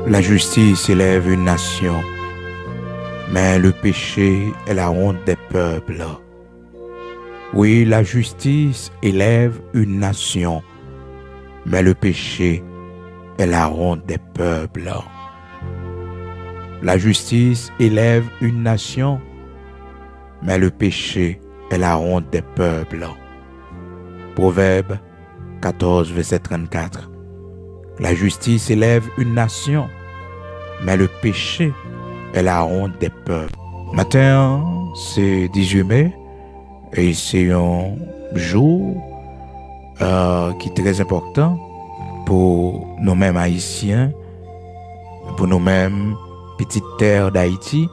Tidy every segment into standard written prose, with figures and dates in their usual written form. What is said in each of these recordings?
La justice élève une nation, mais le péché est la honte des peuples. Oui, la justice élève une nation, mais le péché est la honte des peuples. La justice élève une nation, mais le péché est la honte des peuples. Proverbe 14, verset 34. La justice élève une nation, mais le péché est la honte des peuples. Matin, c'est 18 mai, et c'est un jour qui est très important pour nous-mêmes haïtiens, pour nous-mêmes petite terre d'Haïti,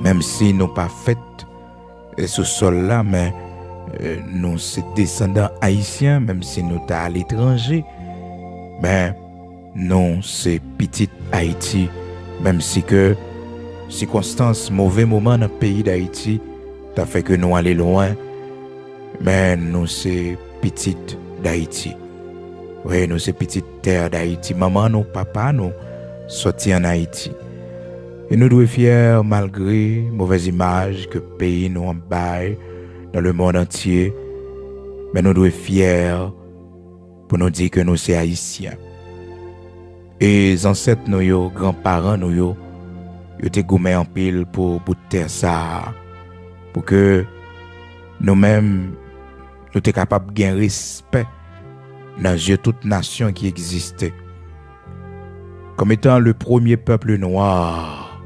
même si nous pas fait ce sol-là, mais nous sommes descendants haïtiens, même si nous sommes à l'étranger, mais nous c'est petite Haïti, même si que circonstances, mauvais moments dans le pays d'Haïti, ça fait que nous allons loin, mais nous c'est petite d'Haïti. Oui, nous c'est petite terre d'Haïti. Maman, nous, papa, nous sortis en Haïti. Et nous devons être fiers malgré mauvaise image que le pays nous en baille dans le monde entier. Mais nous devons être fiers pour nous dire que nous sommes haïtiens. Et les ancêtres, nous, grands-parents, nous, ils étaient gourmets en pile pour bout de terre ça. Pour que nous-mêmes, nous sommes capables de gagner respect dans les yeux de toute nation qui existait. Comme étant le premier peuple noir,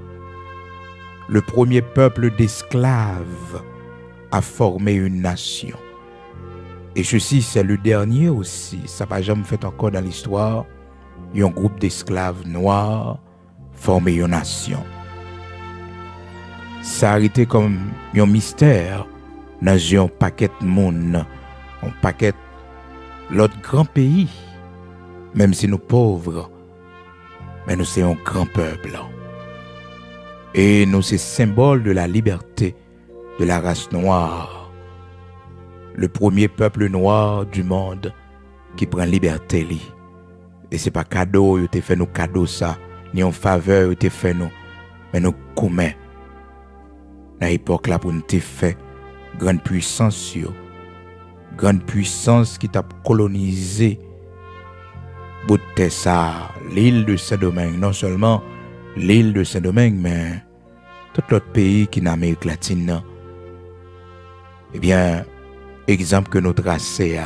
le premier peuple d'esclaves a formé une nation. Et ceci, c'est le dernier aussi. Ça n'a jamais fait encore dans l'histoire. Il y a un groupe d'esclaves noirs formé une nation. Ça a été comme un mystère dans un paquet de monde, un paquet l'autre grand pays, même si nous pauvres, mais nous sommes un grand peuple. Et nous sommes symbole de la liberté de la race noire. Le premier peuple noir du monde qui prend liberté. Et ce n'est pas cadeau, il te fait nous cadeau ça, ni en faveur, il te fait nous, mais nous communs. Dans l'époque là, pour nous te fait grande puissance, grande puissance qui t'a colonisé bout de ça, l'île de Saint-Domingue, non seulement l'île de Saint-Domingue, mais tout l'autre pays qui est en Amérique latine. Eh bien, exemple que nous traçons,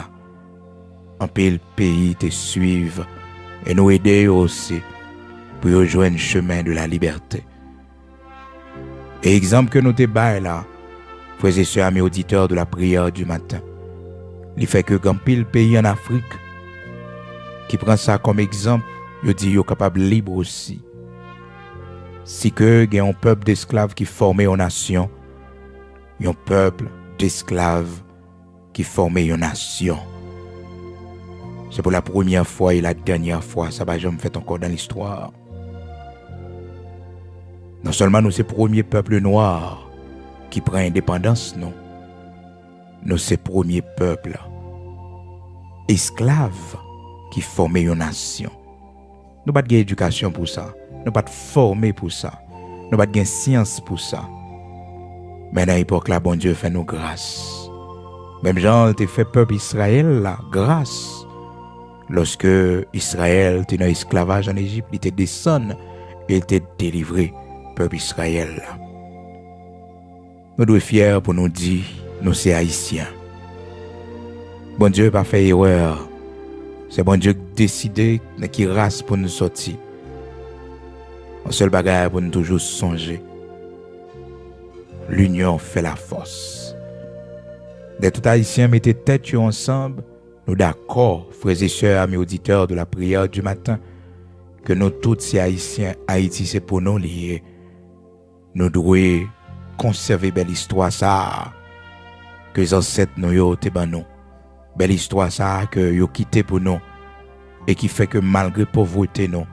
un pays te suivre et nous aider aussi pour rejoindre le chemin de la liberté. Et exemple que nous te baillons là, frères et sœurs, amis auditeurs de la prière du matin, il fait que quand pile pays en Afrique qui prend ça comme exemple, il dit qu'il est capable libre aussi. Si que il y a un peuple d'esclaves qui formait une nation, il y a un peuple d'esclaves qui formait une nation. C'est pour la première fois et la dernière fois, ça va jamais fait encore dans l'histoire. Non seulement nous c'est le premier peuple noir qui prend indépendance, non. Nous c'est le premier peuple esclave qui formait une nation. Nous pas de éducation pour ça. Nous pas de former pour ça. Nous pas de science pour ça. Mais dans l'époque là, bon Dieu fait nous grâce. Même Jean a fait peuple Israël là, grâce. Lorsque Israël était dans l'esclavage en Égypte, il était descendu et il était délivré, peuple Israël là. Nous devons être fiers pour nous dire, nous sommes haïtiens. Bon Dieu n'a pas fait erreur. C'est bon Dieu qui décide de qui race pour nous sortir. Un seul bagage pour nous toujours songer. L'union fait la force. Des tout haïtiens mettez tête ensemble, nous d'accord, frères et sœurs, amis auditeurs de la prière du matin, que nous tous ces haïtiens, Haïti c'est pour nous lier. Nous devons conserver belle histoire ça, que les ancêtres nous ont été ban nous. Belle histoire ça que yo quitté pour nous et qui fait que malgré pauvreté nous,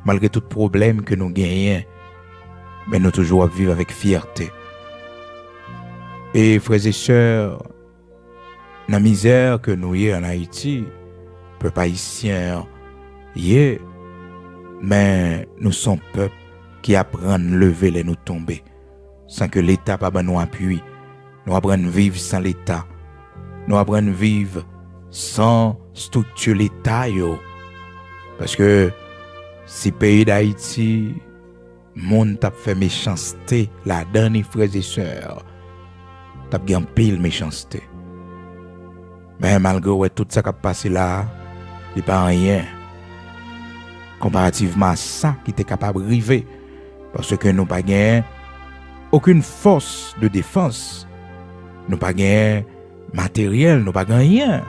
malgré tout problème que nous gagnons, mais nous toujours vivre avec fierté. Et frères et sœurs, la misère que nous y en Haïti, peuple haïtien, y Mais nous sommes peuple qui apprend à lever les nous tomber. Sans que l'État pas nous appuie. Nous apprenons à vivre sans l'État. Nous apprenons à vivre sans structure l'État. Parce que si le pays d'Haïti, monde t'a fait méchanceté, la dernière frères et sœurs, t'a bien pile méchanceté. Mais malgré tout ça qui a passé là, il n'y a pas rien. Comparativement à ça qui était capable d'arriver. Parce que nous n'avons pas aucune force de défense. Nous n'avons pas matériel, nous n'avons pas rien.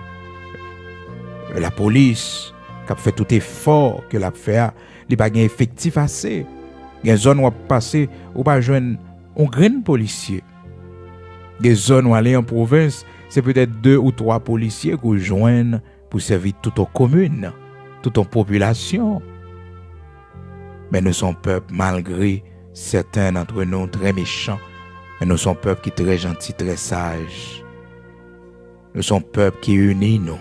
La police qui a fait tout effort que l'a fait, il n'y a pas effectif assez. Il y a des zones où on passe, où pas joindre un grand policier. Des zones où aller en province, c'est peut-être 2 ou 3 policiers qu'on joignent pour servir toute une commune, toute une population. Mais nous sommes peuple, malgré certains d'entre nous très méchants, mais nous sommes peuple qui est très gentil, très sage. Nous sommes peuple qui unit nous,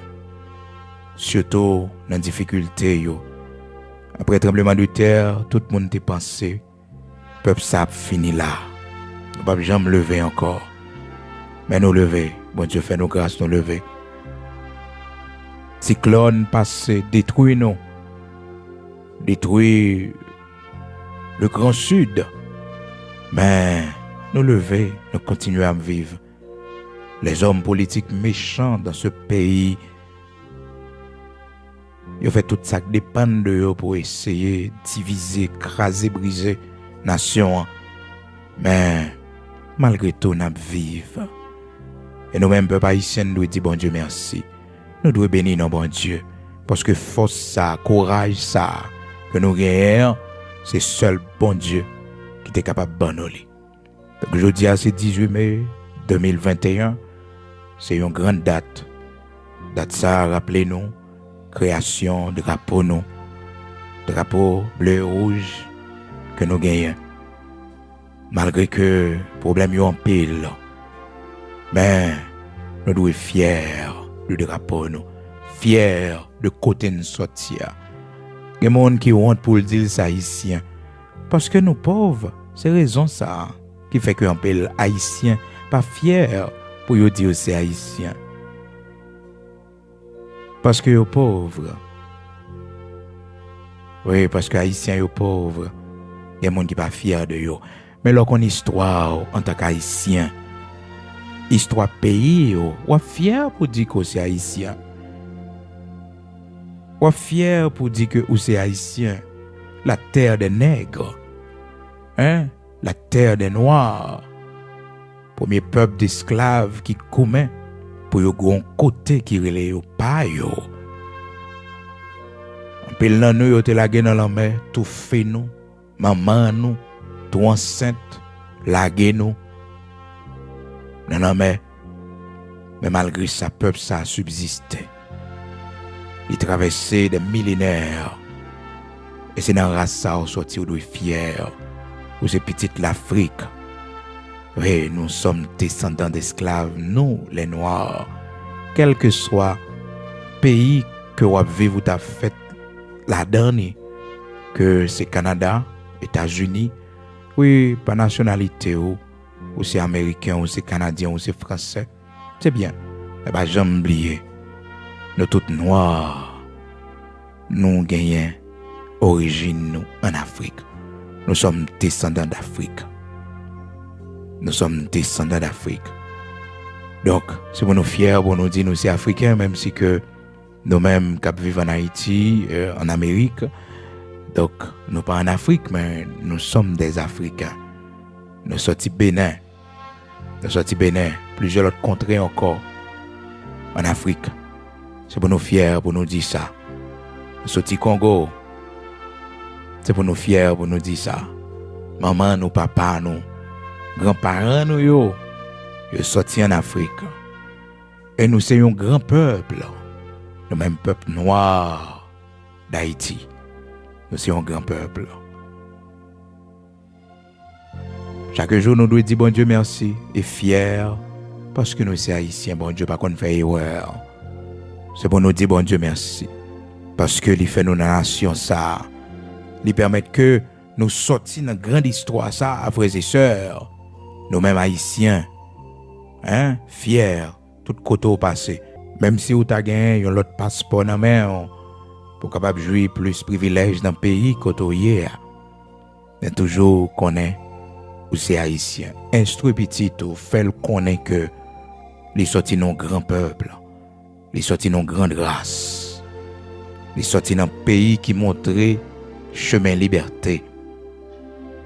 surtout dans les difficultés. Après le tremblement de terre, tout le monde a pensé, peuple ça a fini là. Nous ne pouvons jamais lever encore. Mais nous lever, bon Dieu fait nous grâce, nous lever. Cyclone passé, détruit nous. Détruit le Grand Sud. Mais nous lever, nous continuons à vivre. Les hommes politiques méchants dans ce pays, ils ont fait tout ça qui dépend de eux pour essayer de diviser, écraser, briser la nation. Mais malgré tout, nous vivons. Et nous-mêmes, peuple haïtien, nous devons dire bon Dieu merci. Nous devons bénir nos bon Dieu. Parce que force ça, courage ça, que nous gagnons, c'est seul bon Dieu qui est capable de bonner. Donc aujourd'hui, c'est 18 mai 2021. C'est une grande date. Date ça, rappelez-nous, création de drapeau nous. Drapeau bleu et rouge que nous gagnons. Malgré que problème est en pile. Mais nous devons être fiers du drapeau nous. Fiers de côté nous sortir. Il y a des gens qui ont honte pour le dire ça haïtien. Parce que nous pauvres, c'est raison ça qui fait que un peu haïtien pas fiers pour yo dire c'est haïtien. Parce que yo pauvres. Oui, parce que haïtien yo pauvres. Il y a des gens qui pas fiers de yo. Mais lorsqu'on histoire en tant qu'haïtien, histoire pays yo, ou fier pour dire que c'est haïtien. Ou fier pour dire que c'est haïtien. La terre des nègres. Hein? La terre des noirs. Premier peuple d'esclaves qui commet pour yo gon côté qui relè yo pa yo. En pile nan nou yo te lage dans la mer, tout fait nous, maman nous, tout enceinte, lage nous dans la mer. Mais malgré ça, peuple ça a subsisté. Il traversait des millénaires. Et c'est dans la race ça, on sortit de fier. Ou c'est petite l'Afrique. Oui, nous sommes descendants d'esclaves, nous, les Noirs. Quel que soit le pays que vous vivez, vous avez fait la dernière, que c'est Canada, États-Unis, oui, par nationalité, ou c'est américain, ou c'est canadien, ou c'est français, c'est bien. Mais pas jamais oublier, nous tous noirs, nous gagnons origine nous en Afrique. Nous sommes descendants d'Afrique. Nous sommes descendants d'Afrique. Donc, c'est pour nous fiers, pour nous dire nous sommes africains, même si que nous-mêmes qui vivons en Haïti, en Amérique. Donc, nous pas en Afrique, mais nous sommes des Africains. Nous sommes Bénin. Nous sommes Bénin. Plusieurs autres contrées encore en Afrique. C'est pour nous fiers, pour nous dire ça. Nous sommes Congo. C'est pour nous fiers, pour nous dire ça. Maman, nous, papa, nous, grands-parents, nous, yo sortis en Afrique. Et nous sommes un grand peuple. Le même peuple noir d'Haïti. Nous sommes un grand peuple. Chaque jour, nous devons dire bon Dieu merci et fiers parce que nous sommes haïtiens. Bon Dieu, pas qu'on fait erreur. C'est pour nous dire bon Dieu merci parce que il fait nous la nation ça. Li permettre que nous sortions dans grande histoire ça, frères et sœurs, nous-mêmes haïtiens, hein, fiers, tout côté au passé. Même si vous avez gagné un autre passeport dans main pour capable jouir plus privilèges dans le pays côté mais toujours connaît ou c'est haïtien. Instruit petit ou fait le connaître que les sortis non grand peuple, les sortis non grande race, les sortis dans pays qui montrait chemin liberté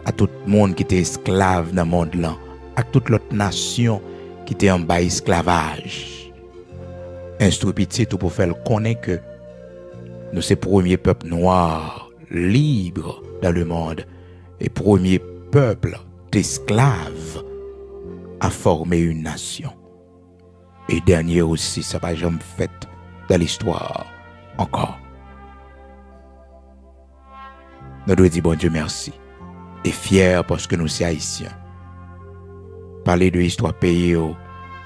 à tout le monde qui était esclave dans le monde là, à toute l'autre nation qui était en bas esclavage. Instruit petit ou pour faire le connaître que nous sommes le premier peuple noir libre dans le monde et premier peuple d'esclaves à former une nation. Et dernier aussi, ça va jamais fait dans l'histoire encore. Nous devons dire bon Dieu merci et fiers parce que nous sommes haïtiens. Parler de l'histoire pays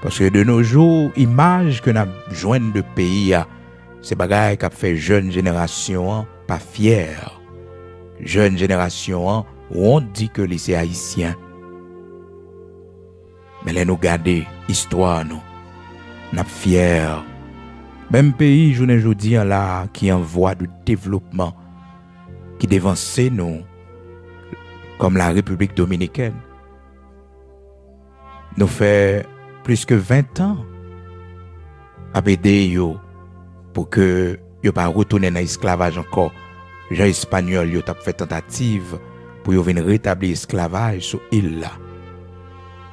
parce que de nos jours, image que nous joignent de pays, c'est bagaille qui a fait jeune génération pas fière. Jeune génération où on dit que les haïtiens. Mais là nous garder histoire nous fiers. Même pays je ne dis là qui en voie de développement qui devance nous comme la République dominicaine. Nous fait plus que 20 ans à aider yo pour que yo pas retourner dans l'esclavage encore. Les Espagnols yo t'a fait tentative pour yo venir rétablir l'esclavage sur île là.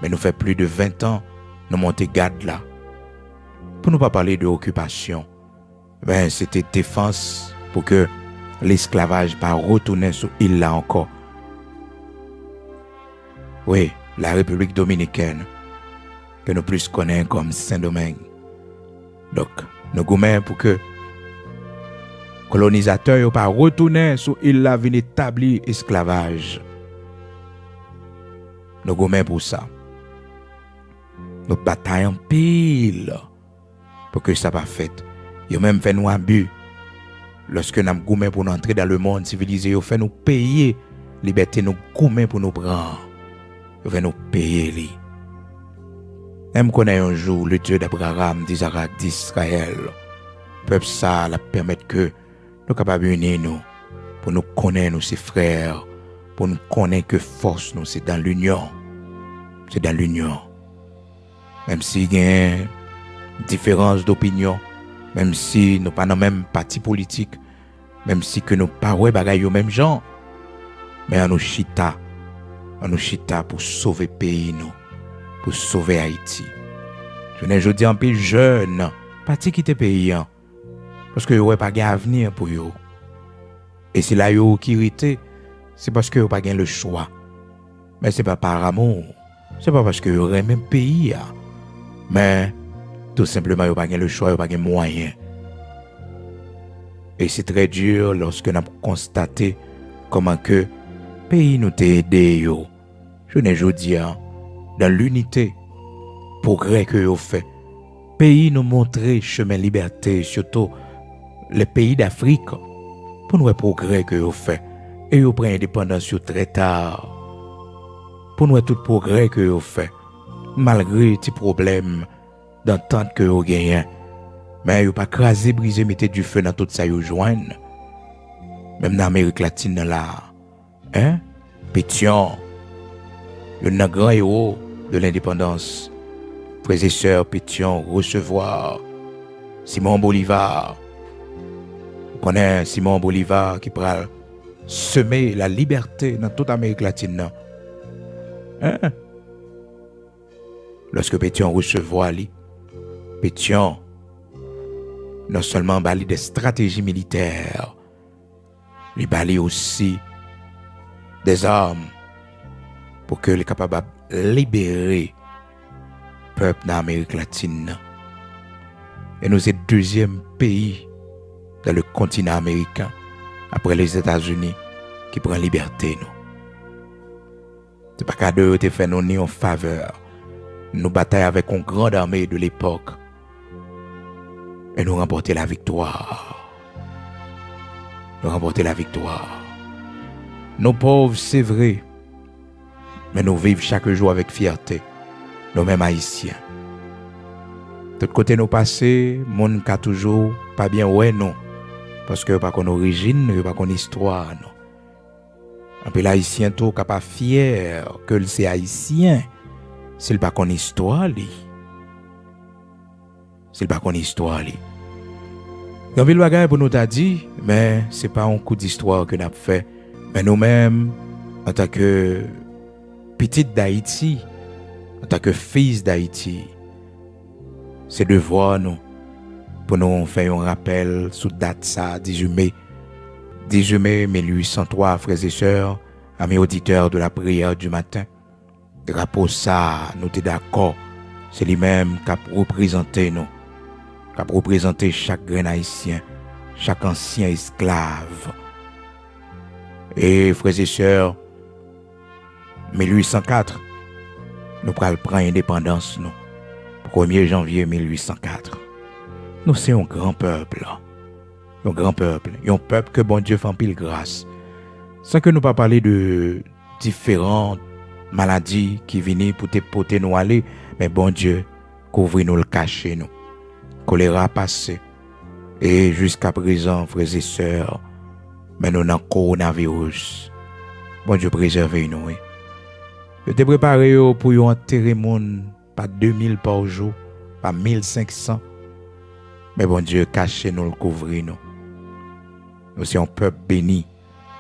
Mais nous fait plus de 20 ans nous monter garde là. Pour ne pas parler de occupation, ben c'était défense pour que l'esclavage pas retourner sur île là encore. Oui, la République dominicaine que nous plus connaissons comme Saint-Domingue. Donc, nous goumens pour que colonisateurs n'ont pas retourné sur l'île là venir établir esclavage. Nous goumens pour ça. Nous bataillons pile pour que ça pas fait. Ils ont même fait nous abus. Lorsque nous goumens pour nous entrer dans le monde civilisé, ils ont fait nous payer liberté, nous goumens pour nous prendre. Ils ont fait nous payer li. Même qu'on a un jour le Dieu d'Abraham, d'Isaac, d'Israël, peuple ça la permettre que nous capables unir nous pour nous connaître nous ses frères, pour nous connaître que force nous c'est dans l'union. C'est dans l'union. Même s'il y a une différence d'opinion, même si nous pas dans le même parti politique, même si que nous pas ouais bagaille au même genre, mais on nous chita pour sauver le pays nous. Pour sauver Haïti. Je ne dis en peu jeune, parti quitter pays parce que yo pas gain avenir pour yo. Et c'est là yo qui irrité, c'est parce que yo pas gain le choix. Mais c'est pas par amour, c'est pas parce que yo aime même pays mais tout simplement yo pas gain le choix, yo pas gain moyen. Et c'est très dur lorsque nous constaté comment que pays nous t'a aidé yo. Je ne dis dans l'unité, progrès que vous fait. Pays nous montrer chemin liberté, surtout les pays d'Afrique, pour nous progrès que vous fait. Et vous prenez indépendance très tard. Pour nous tout progrès que vous fait. Malgré les problèmes d'entente que vous gagnez. Mais vous pas craser, briser, mettez du feu dans tout ça vous joignent. Même dans l'Amérique latine là. Hein? Pétion. Le grand héros de l'indépendance, frères et sœurs Pétion, recevoir Simon Bolivar. Vous connaissez Simon Bolivar qui pourra semer la liberté dans toute l'Amérique latine. Hein? Lorsque Pétion recevoir lui, Pétion non seulement bali des stratégies militaires, il bali aussi des armes pour que les capables de libérer le peuple d'Amérique latine. Et nous sommes le deuxième pays dans le continent américain, après les États-Unis, qui prend liberté. Ce n'est pas qu'à deux te fait nous ni en faveur. Nous bataillons avec une grande armée de l'époque. Et nous remportons la victoire. Nous remportons la victoire. Nous pauvres, c'est vrai, mais nous vivons chaque jour avec fierté, nous-mêmes haïtiens. De côté nous passés, monde qui toujours pas bien ouais non, parce que pas qu'on origine, pas qu'on histoire non. Un peu l'haïtien tout qui pas fier que c'est haïtien, c'est pas qu'on histoire li. C'est pas qu'on histoire li. Il y a un bagage pour nous t'a dit, mais c'est pas un coup d'histoire que nous avons fait, mais nous-mêmes en tant que petite d'Haïti, en tant que fils d'Haïti, c'est devoir nous pour nous faire un rappel sous date ça 18 mai 1803, frères et sœurs, amis auditeurs de la prière du matin. Drapeau ça, nous sommes d'accord, c'est lui-même qui a représenté nous, qui a représenté chaque grain haïtien, chaque ancien esclave. Et frères et sœurs, 1804, nous prenons indépendance, nous. 1er janvier 1804. Nous sommes un grand peuple. Un grand peuple. Un peuple que bon Dieu fait en pile grâce. Sans que nous pas parler de différentes maladies qui viennent pour te porter nous aller, mais bon Dieu, couvrir nous le cacher nous. Choléra passé. Et jusqu'à présent, frères et sœurs, mais nous avons coronavirus. Bon Dieu préserve nous. Je t'ai préparé pour enterrer mon pas 2000 par jour, pas 1500. Mais bon Dieu, cachez nous, le couvrir nous. Nous sommes un peuple béni,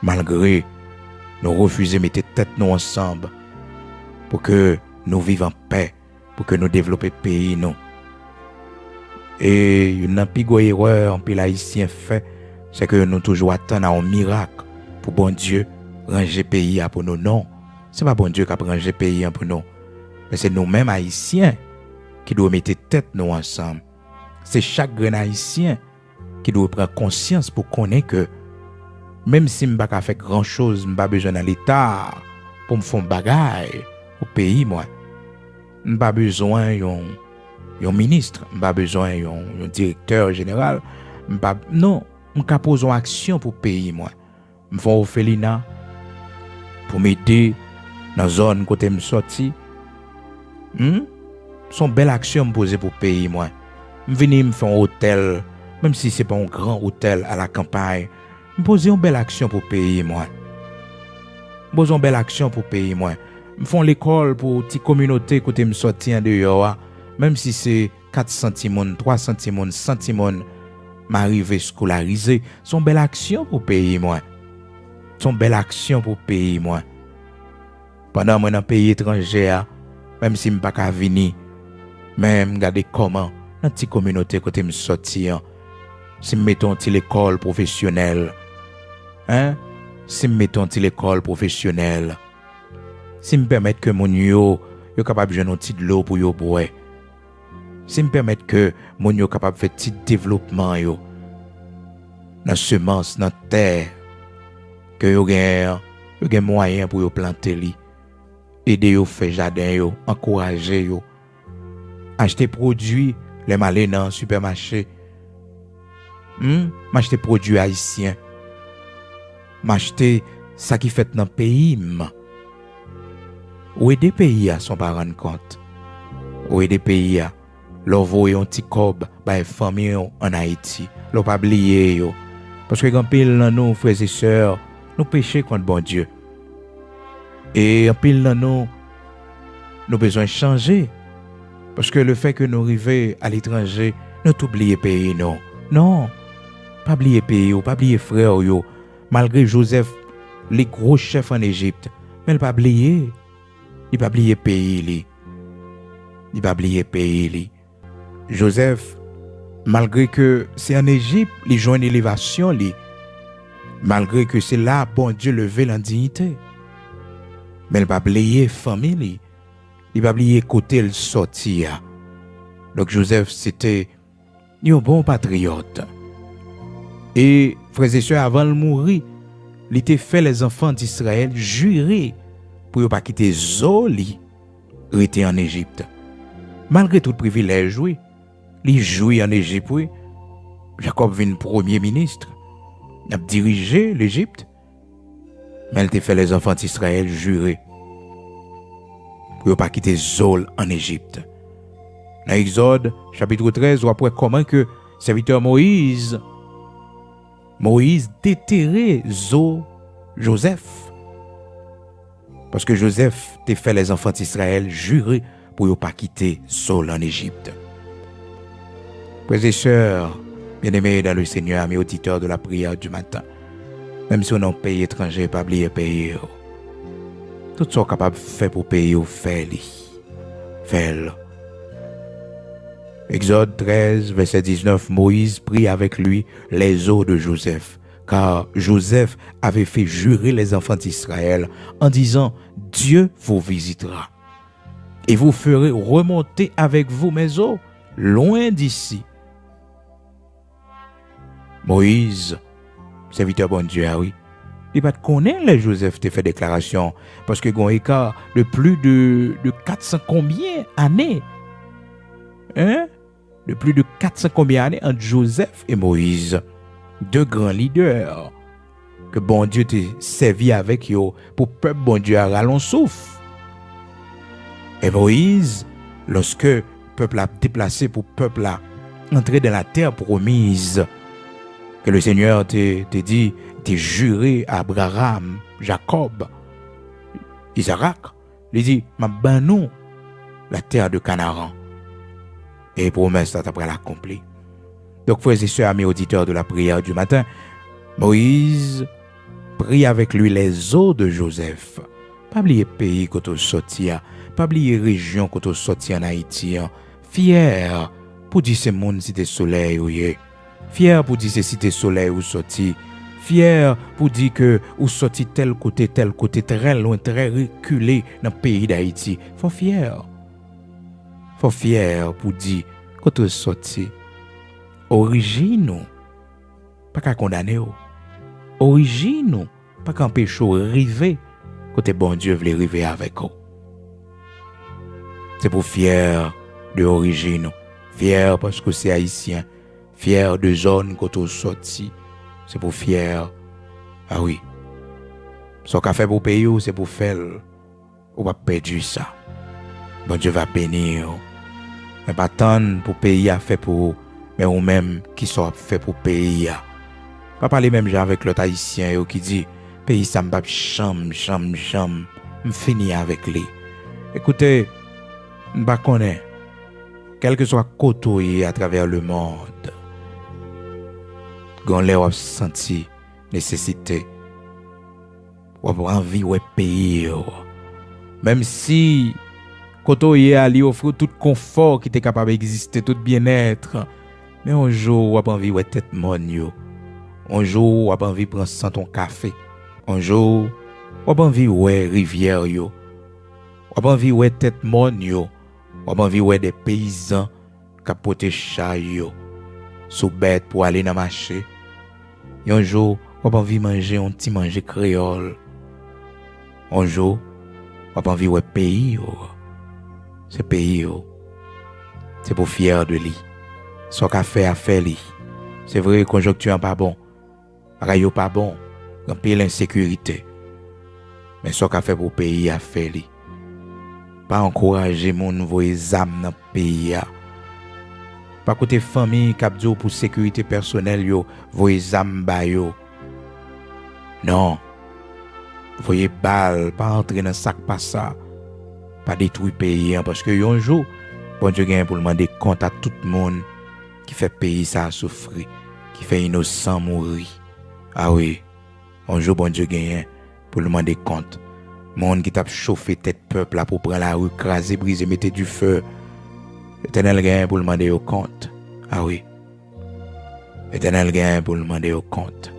malgré nous refuser de mettre tête nous ensemble pour que nous vivions en paix, pour que nous développions le pays nous. Et une plus erreur, un peu l'haïtien fait, c'est que nous toujours attendons un miracle pour bon Dieu ranger le pays pour nous. Non, ce n'est pas bon Dieu qui a rangé le pays pour nous. Mais c'est nous-mêmes haïtiens qui doivent mettre tête nous ensemble. C'est chaque grain haïtien qui doit prendre conscience pour connaître que même si je ne peux pas faire grand-chose, je n'ai pas besoin de l'État pour me faire un bagage au pays, moi. Je n'ai pas besoin d'un ministre, je n'ai pas besoin d'un directeur général. Non, je peux poser une action pour le pays, moi. Je fais un orphelinat pour m'aider dans la zone côté me sorti. Son belle action me poser pour le pays, moi. Je viens me faire un hôtel, même si ce n'est pas un grand hôtel à la campagne. Je pose une belle action pour le pays, moi. Je pose une belle action pour le pays, moi. Je fais l'école pour une petite communauté côté me sortir en dehors. Même si c'est 4 centimes, 3 centimes, 100 centimes, m'arriver scolarisé. C'est une belle action pour le pays, moi. C'est une belle action pour le pays, moi. Pendant que je suis dans un pays étranger, même si je ne peux pas venir, même regarder comment, dans une petite communauté côté me sortir, si je mettons l'école professionnelle, si je mettons l'école professionnelle, si me permettre que mon yo capable de jouer un petit l'eau pour yo boire, si me permettre que mon yo capable de faire petit développement yo, dans semence, dans terre, que yo gen moyen pour yo planter li, aider yo faire jardin yo, encourager yo, acheter produits les malais dans supermarché, m'acheter produits haïtiens, m'acheter ça qui fait dans le pays. Ou aider pays à son pas rendre compte. Ou aider pays à leur voyer un petit cob par famille en Haïti, leur pas oublier yo. Parce que quand pile dans nous frères et sœurs, nous péchons contre bon Dieu. Et en pile dans nous besoin changer. Parce que le fait que nous arrivions à l'étranger, nous oublions pays non. Non. Pas oublier pays ou pas oublier frère yo. Malgré Joseph, les gros chefs en Égypte, mais il pas oublier. Il pas oublier pays li. Il pas oublier pays li. Joseph, malgré que c'est en Égypte, il joue une élévation li. Malgré que c'est là bon Dieu levé la dignité. Mais il pas oublier famille li. Il pas oublier côté le sortir. Donc Joseph c'était un bon patriote. Et frères et sœurs avant de mourir, il était fait les enfants d'Israël jurer pour ne pas quitter Zoli, rester en Égypte. Malgré tout privilège, oui, il jouit en Égypte, oui. Jacob vint premier ministre, il a dirigé l'Égypte. Mais elle t'a fait les enfants d'Israël jurer pour ne pas quitter Zol en Égypte. Dans Exode, chapitre 13, on voit comment que serviteur Moïse déterrait Joseph. Parce que Joseph t'a fait les enfants d'Israël jurer pour ne pas quitter Zol en Égypte. Frères et sœurs, bien-aimés dans le Seigneur, amis auditeurs de la prière du matin, même si on est en pays étranger, pas oublier payer. Tout ce qu'on est capable de faire pour payer, fais-le. Exode 13, verset 19, Moïse prit avec lui les os de Joseph, car Joseph avait fait jurer les enfants d'Israël en disant, Dieu vous visitera et vous ferez remonter avec vous mes os, loin d'ici. Moïse, serviteur bon Dieu, oui, il va te connaître les Joseph te fait déclaration parce que gon écart de plus de 400 combien années, hein? De plus de 400 combien années entre Joseph et Moïse, deux grands leaders que bon Dieu t'a servi avec eux pour peuple bon Dieu à rallon souffle. Et Moïse, lorsque le peuple a déplacé pour peuple a entrer dans la terre promise, que le Seigneur t'a dit, t'a juré à Abraham, Jacob, Isaac, il dit, ma banou la terre de Canaan. Et promesse ça après l'accompli. Donc, frères et sœurs, amis auditeurs de la prière du matin, Moïse prit avec lui les os de Joseph. Pas oublier pays quand on sortit, pas oublier région quand on sortit en Haïti. Fier pour dire ce monde cité soleil ou yé. Fier pour dire ce cité soleil ou sorti. Fier pour dire que ou sorti tel côté, très loin, très reculé dans le pays d'Haïti. Faut fier pour dire quand on sorti. Origine pas qu'à condamner. Origine pas qu'à empêcher arriver côté bon Dieu veut arriver avec vous. C'est pour fier de origine, fier parce que c'est haïtien, fier de zone quand on sorti, c'est pour fier. Ah oui. Ce qu'a fait pour payer, c'est pour faire. On va perdre ça. Bon Dieu va bénir. Mais pas tant pour payer à faire pour, mais ou même qui soit fait pour payer. Pas parler même avec l'autre haïtien qui dit, pays ça m'a cham, fini avec lui. Écoutez, m'pa connaît, quel que soit côté à travers le monde, gon lè ou senti nécessité, ou envie ou payer. Même si côté à lui offre tout confort qui était capable d'exister, tout bien-être, mais un jour ou envie ou tête mon yo. Un jour ou envie prendre sans ton café. Un jour ou envie ouais rivière yo. Ou envie ouais tête mon yo. Ou envie ouais des paysans capoter chat yo sous bête pour aller dans marché. Un jour ou envie manger un petit manger créole. Un jour ou envie ouais pays yo. Ce pays yo. C'est pour fier de lui. Son café a fait lui. C'est vrai conjoncture pas bon. Rayo pas bon. Un peu l'insécurité. Mais son café pour pays a fait lui. Pas encourager mon nouveau âme dans le pays. Pas côté famille qui pour sécurité personnelle yo, voyez âme ba yo. Non. Voyez balle, pas entrer dans sac pas ça. Pas détruire pays parce que un jour bon Dieu gagne pour demander compte à tout le monde qui fait pays ça souffrir, qui fait innocent mourir. Ah oui. Un jour bon Dieu gagne pour demander compte. Monde qui t'a chauffé tête peuple là pour prendre la rue, craser, briser, mettre du feu. Éternel gagne pour demander au compte. Ah oui. Éternel gagne pour demander au compte.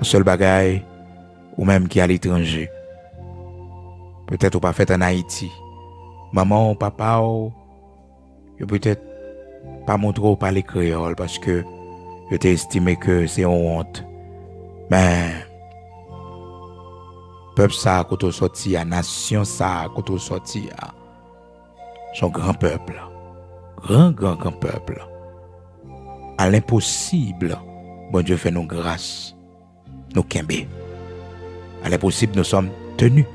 Un seul bagaille ou même qui à l'étranger. Peut-être ou pas fait en Haïti. Maman ou papa ou peut-être pas montrer ou parler créole parce que je t'ai estimé que c'est une honte. Mais peuple ça quand on sorti à nation ça quand on sorti à son grand peuple. Grand peuple. À l'impossible, bon Dieu fait nous grâce. nous kembe. À l'impossible, nous sommes tenus.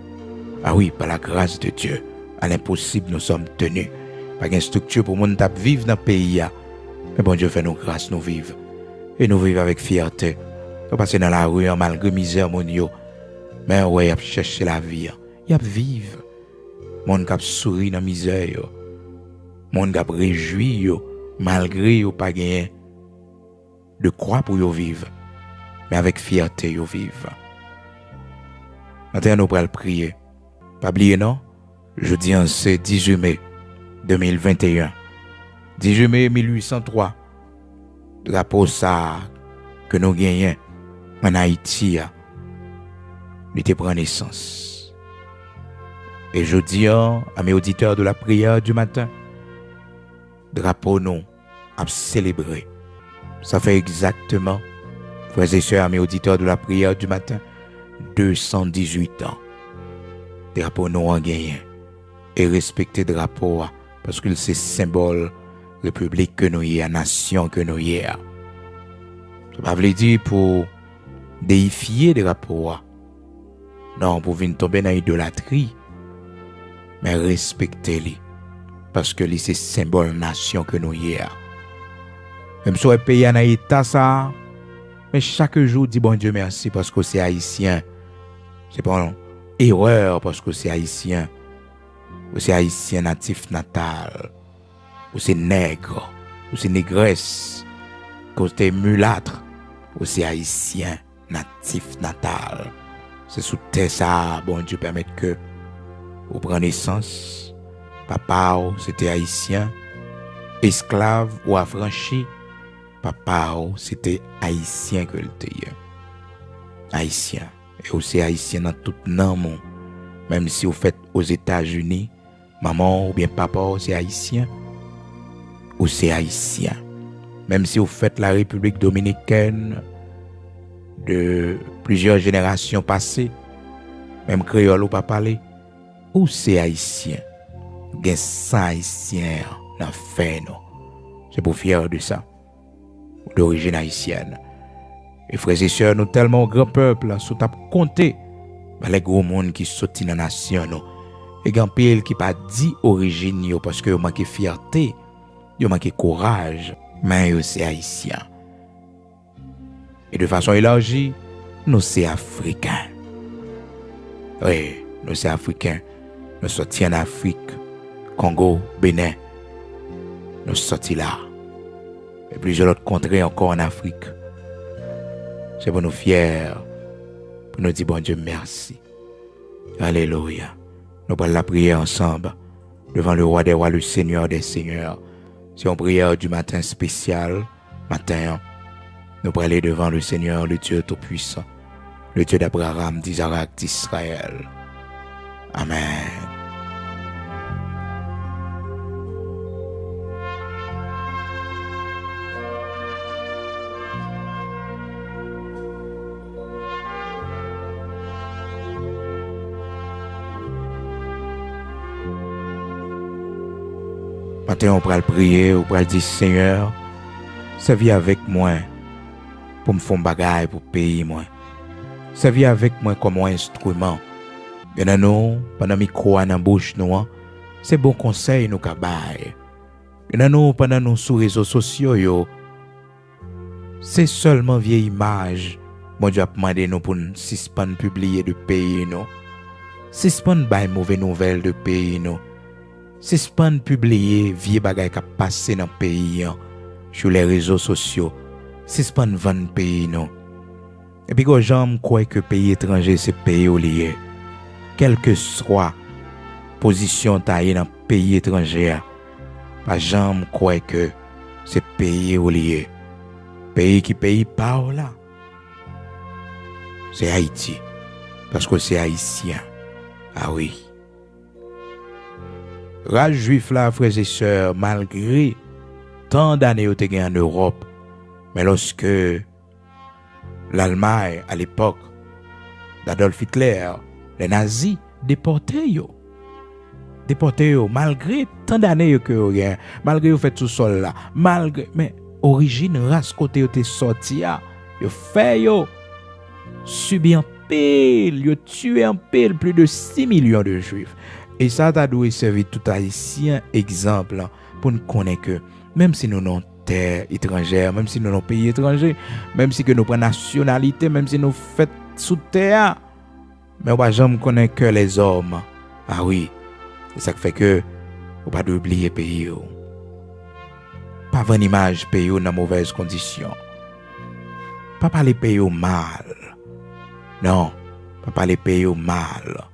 Ah oui, par la grâce de Dieu. À l'impossible, nous sommes tenus. Pas une structure pour nous vivre dans le pays. Mais bon Dieu fait nous grâce, nous vivons. Et nous vivons avec fierté. Nous passons dans la rue malgré misère, mon Dieu. Mais ouais, il a cherché la vie. Il a vivre. Mon cap sourit dans la misère. Mon cap réjoui malgré yo pas gagné de quoi pour yo vivre. Mais avec fierté yo vivre. Maintenant nous allons prier. Pas oublier non? Jeudi c'est 18 mai 2021. 18 mai 1803. Drapeau ça que nous gagnons en Haïti il était prend naissance. Et je dis à mes auditeurs de la prière du matin, drapeau nous à célébrer. Ça fait exactement, frères et sœurs, à mes auditeurs de la prière du matin, 218 ans. Drapeau nous en gagné. Et respecter drapeau parce que c'est symbole république que nous y a, nation que nous y a. Ça veut dire pour déifier drapeau. Non, pour venir tomber dans l'idolâtrie. Mais respectez-les. Parce que c'est symbole nation que nous y a. Même si on pays en état ça, mais chaque jour dit bon Dieu merci parce que c'est haïtien. C'est pas une erreur parce que c'est haïtien. Ou c'est haïtien natif natal. Ou c'est nègre. Ou c'est négresse. Ou c'est mulâtre. Ou c'est haïtien natif natal. C'est sous terre ça, bon Dieu permet que vous preniez naissance. Papa c'était haïtien. Esclave ou affranchi. Papa c'était haïtien que le était. Haïtien. Et aussi haïtien dans tout le monde. Même si vous faites aux États-Unis, maman ou bien papa c'est haïtien. Ou c'est haïtien. Même si vous faites la République dominicaine de plusieurs générations passées, même créole ou pas parler, ou c'est haïtien. Gen 100 haïtiens dans fait non. C'est pour fier de ça. D'origine haïtienne. Et frères et sœurs, nous tellement grand peuple, sous tap compter, les gros monde qui sorti dans la nation nous. Et grand pile qui pas dit origine yo parce que yo manque fierté, yo manque courage, mais yo c'est haïtien. Et de façon élargie, nous c'est africains. Oui, nous c'est africains. Nous sortis en Afrique, Congo, Bénin. Nous sortis là. Et plusieurs autres contrées encore en Afrique. C'est pour nous fiers, pour nous dire bon Dieu merci. Alléluia. Nous allons la prière ensemble devant le roi des rois, le Seigneur des seigneurs. C'est une prière du matin spécial. Matin, nous allons aller devant le Seigneur, le Dieu Tout-Puissant, le Dieu d'Abraham, d'Isaac, d'Israël. Amen. Maintenant, on va prier, on va dire Seigneur, servis avec moi pour me faire bagaille pour payer moi. Servis avec moi comme un instrument. Bien nous, pendant micro dans bouche nous, c'est bon conseil nous cabaye. Bien nous, pendant nous sur réseaux sociaux yo, c'est seulement vieille image. Bon Dieu a demandé nous pour suspendre publier de pays nous. Suspendre bail mauvaise nouvelle de pays nous. Suspendre publier vieux bagaille qui passé dans le pays sur les réseaux sociaux. Suspendre vendre pays non. Et puis quand j'aime croire que pays étranger c'est pays au lié. Quelle que soit position taille dans pays étranger, pas j'aime croire que c'est pays au lié. Pays qui paye par là. C'est Haïti parce que c'est haïtien. Ah oui. Rage juif là, frères et sœurs, malgré tant d'années où tu en Europe, mais lorsque l'Allemagne, à l'époque d'Adolf Hitler, les nazis déportaient yo. Malgré tant d'années que vous avez, malgré vous fait tout sol là, malgré, mais origine race côté où tu sorti, yo fait yo. subi en pile, ils ont tué en pile plus de 6 millions de juifs. Et ça t'a dû servir tout haïtien exemple pour nous connaître que même si nous avons terre étrangère, même si nous avons pays étranger, même si que nous prenons nationalité, même si nous faisons sous terre, mais on va jamais connaître que les hommes. Ah oui, c'est ça qui fait que on pas d'oublier pays. Pas avoir une image pays dans mauvaise condition. Pas parler pays mal. Non, pas parler pays mal.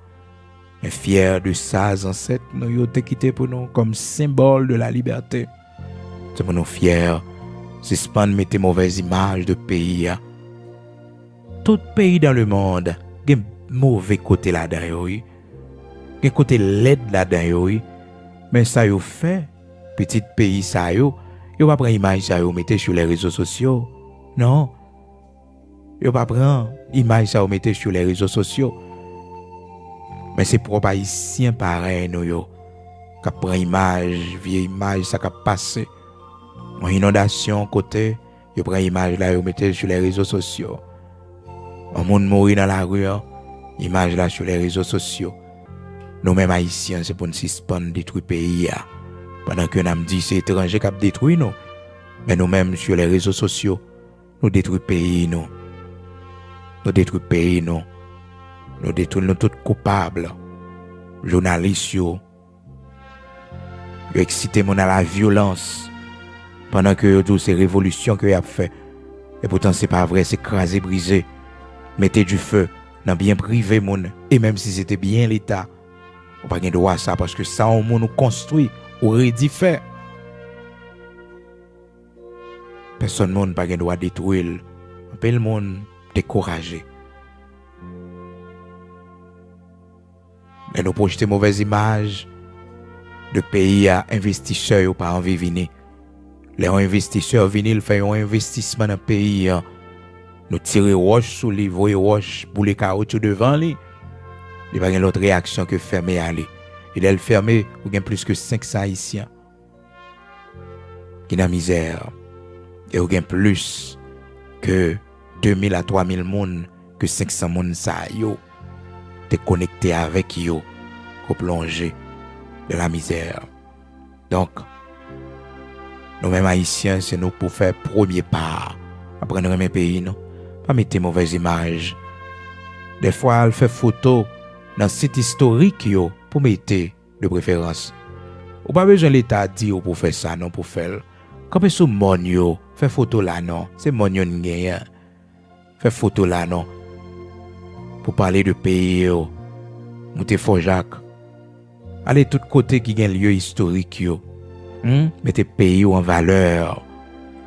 Mais fier de ça, ancêtres nous ont quitté pour nous comme symbole de la liberté. C'est pour nous fiers. Suspendre mettre mauvaise image de pays. Tout pays dans le monde, il y a un mauvais côté là-dedans. Il y a un côté laid là-dedans. Mais ça y fait, petit pays ça y va pas prendre image ça y mettre sur les réseaux sociaux. Non. Il va pas prendre image ça y mettre sur les réseaux sociaux. Mais c'est propre haïtien pareil nous yo. Qui prend image, vieille image ça qui passé. En inondation côté, il prend image là y mettre sur les réseaux sociaux. Un monde mourir dans la rue, image là sur les réseaux sociaux. Nous mêmes haïtiens c'est pour nous suspendre détruire pays pendant que nous dit c'est étranger qui détruit nous. Mais nous mêmes sur les réseaux sociaux, nous détruisons pays nous. Nous détruisons pays nous. Nous détruisons tous coupables. Journalistes yo excité mon à la violence pendant que toutes ces révolutions que y a fait. Et pourtant c'est pas vrai, c'est crasé, brisé. Mettez du feu dans bien privé mon et même si c'était bien l'état, on pas gain droit à ça parce que ça on nous construit ou rédifait. Personne monde pas gain droit détruire. Un peu le monde découragé. Mais nous projeter mauvaise image de pays à investisseurs ou pas envie venir. Les investisseurs viennent faire un investissement dans le pays. Nous tirer roche sous les voyer roche pour les caoutchouc devant lui. Il n'y a pas d'autre réaction que fermer aller. Il est fermé, il y a plus que 500 haïtiens qui sont dans la misère. Et il y a plus que 2000 à 3000 personnes que 500 personnes ça yo te connecté avec yo pour plonger de la misère. Donc nous mêmes haïtiens c'est nous pour faire premier pas à prendre mes pays non pas mettre mauvaise image. Des fois elle fait photo dans site historique yo pour mettre de préférence. Ou pas besoin l'état dit pour faire ça non pour faire. Quand sous mon yo fait photo là non, c'est mon yo n'gagne. Fait photo là non. Pour parler de pays yo. Montez Fort Jacques. Allez tout côté qui gagne lieu historique yo. Mettez pays en valeur.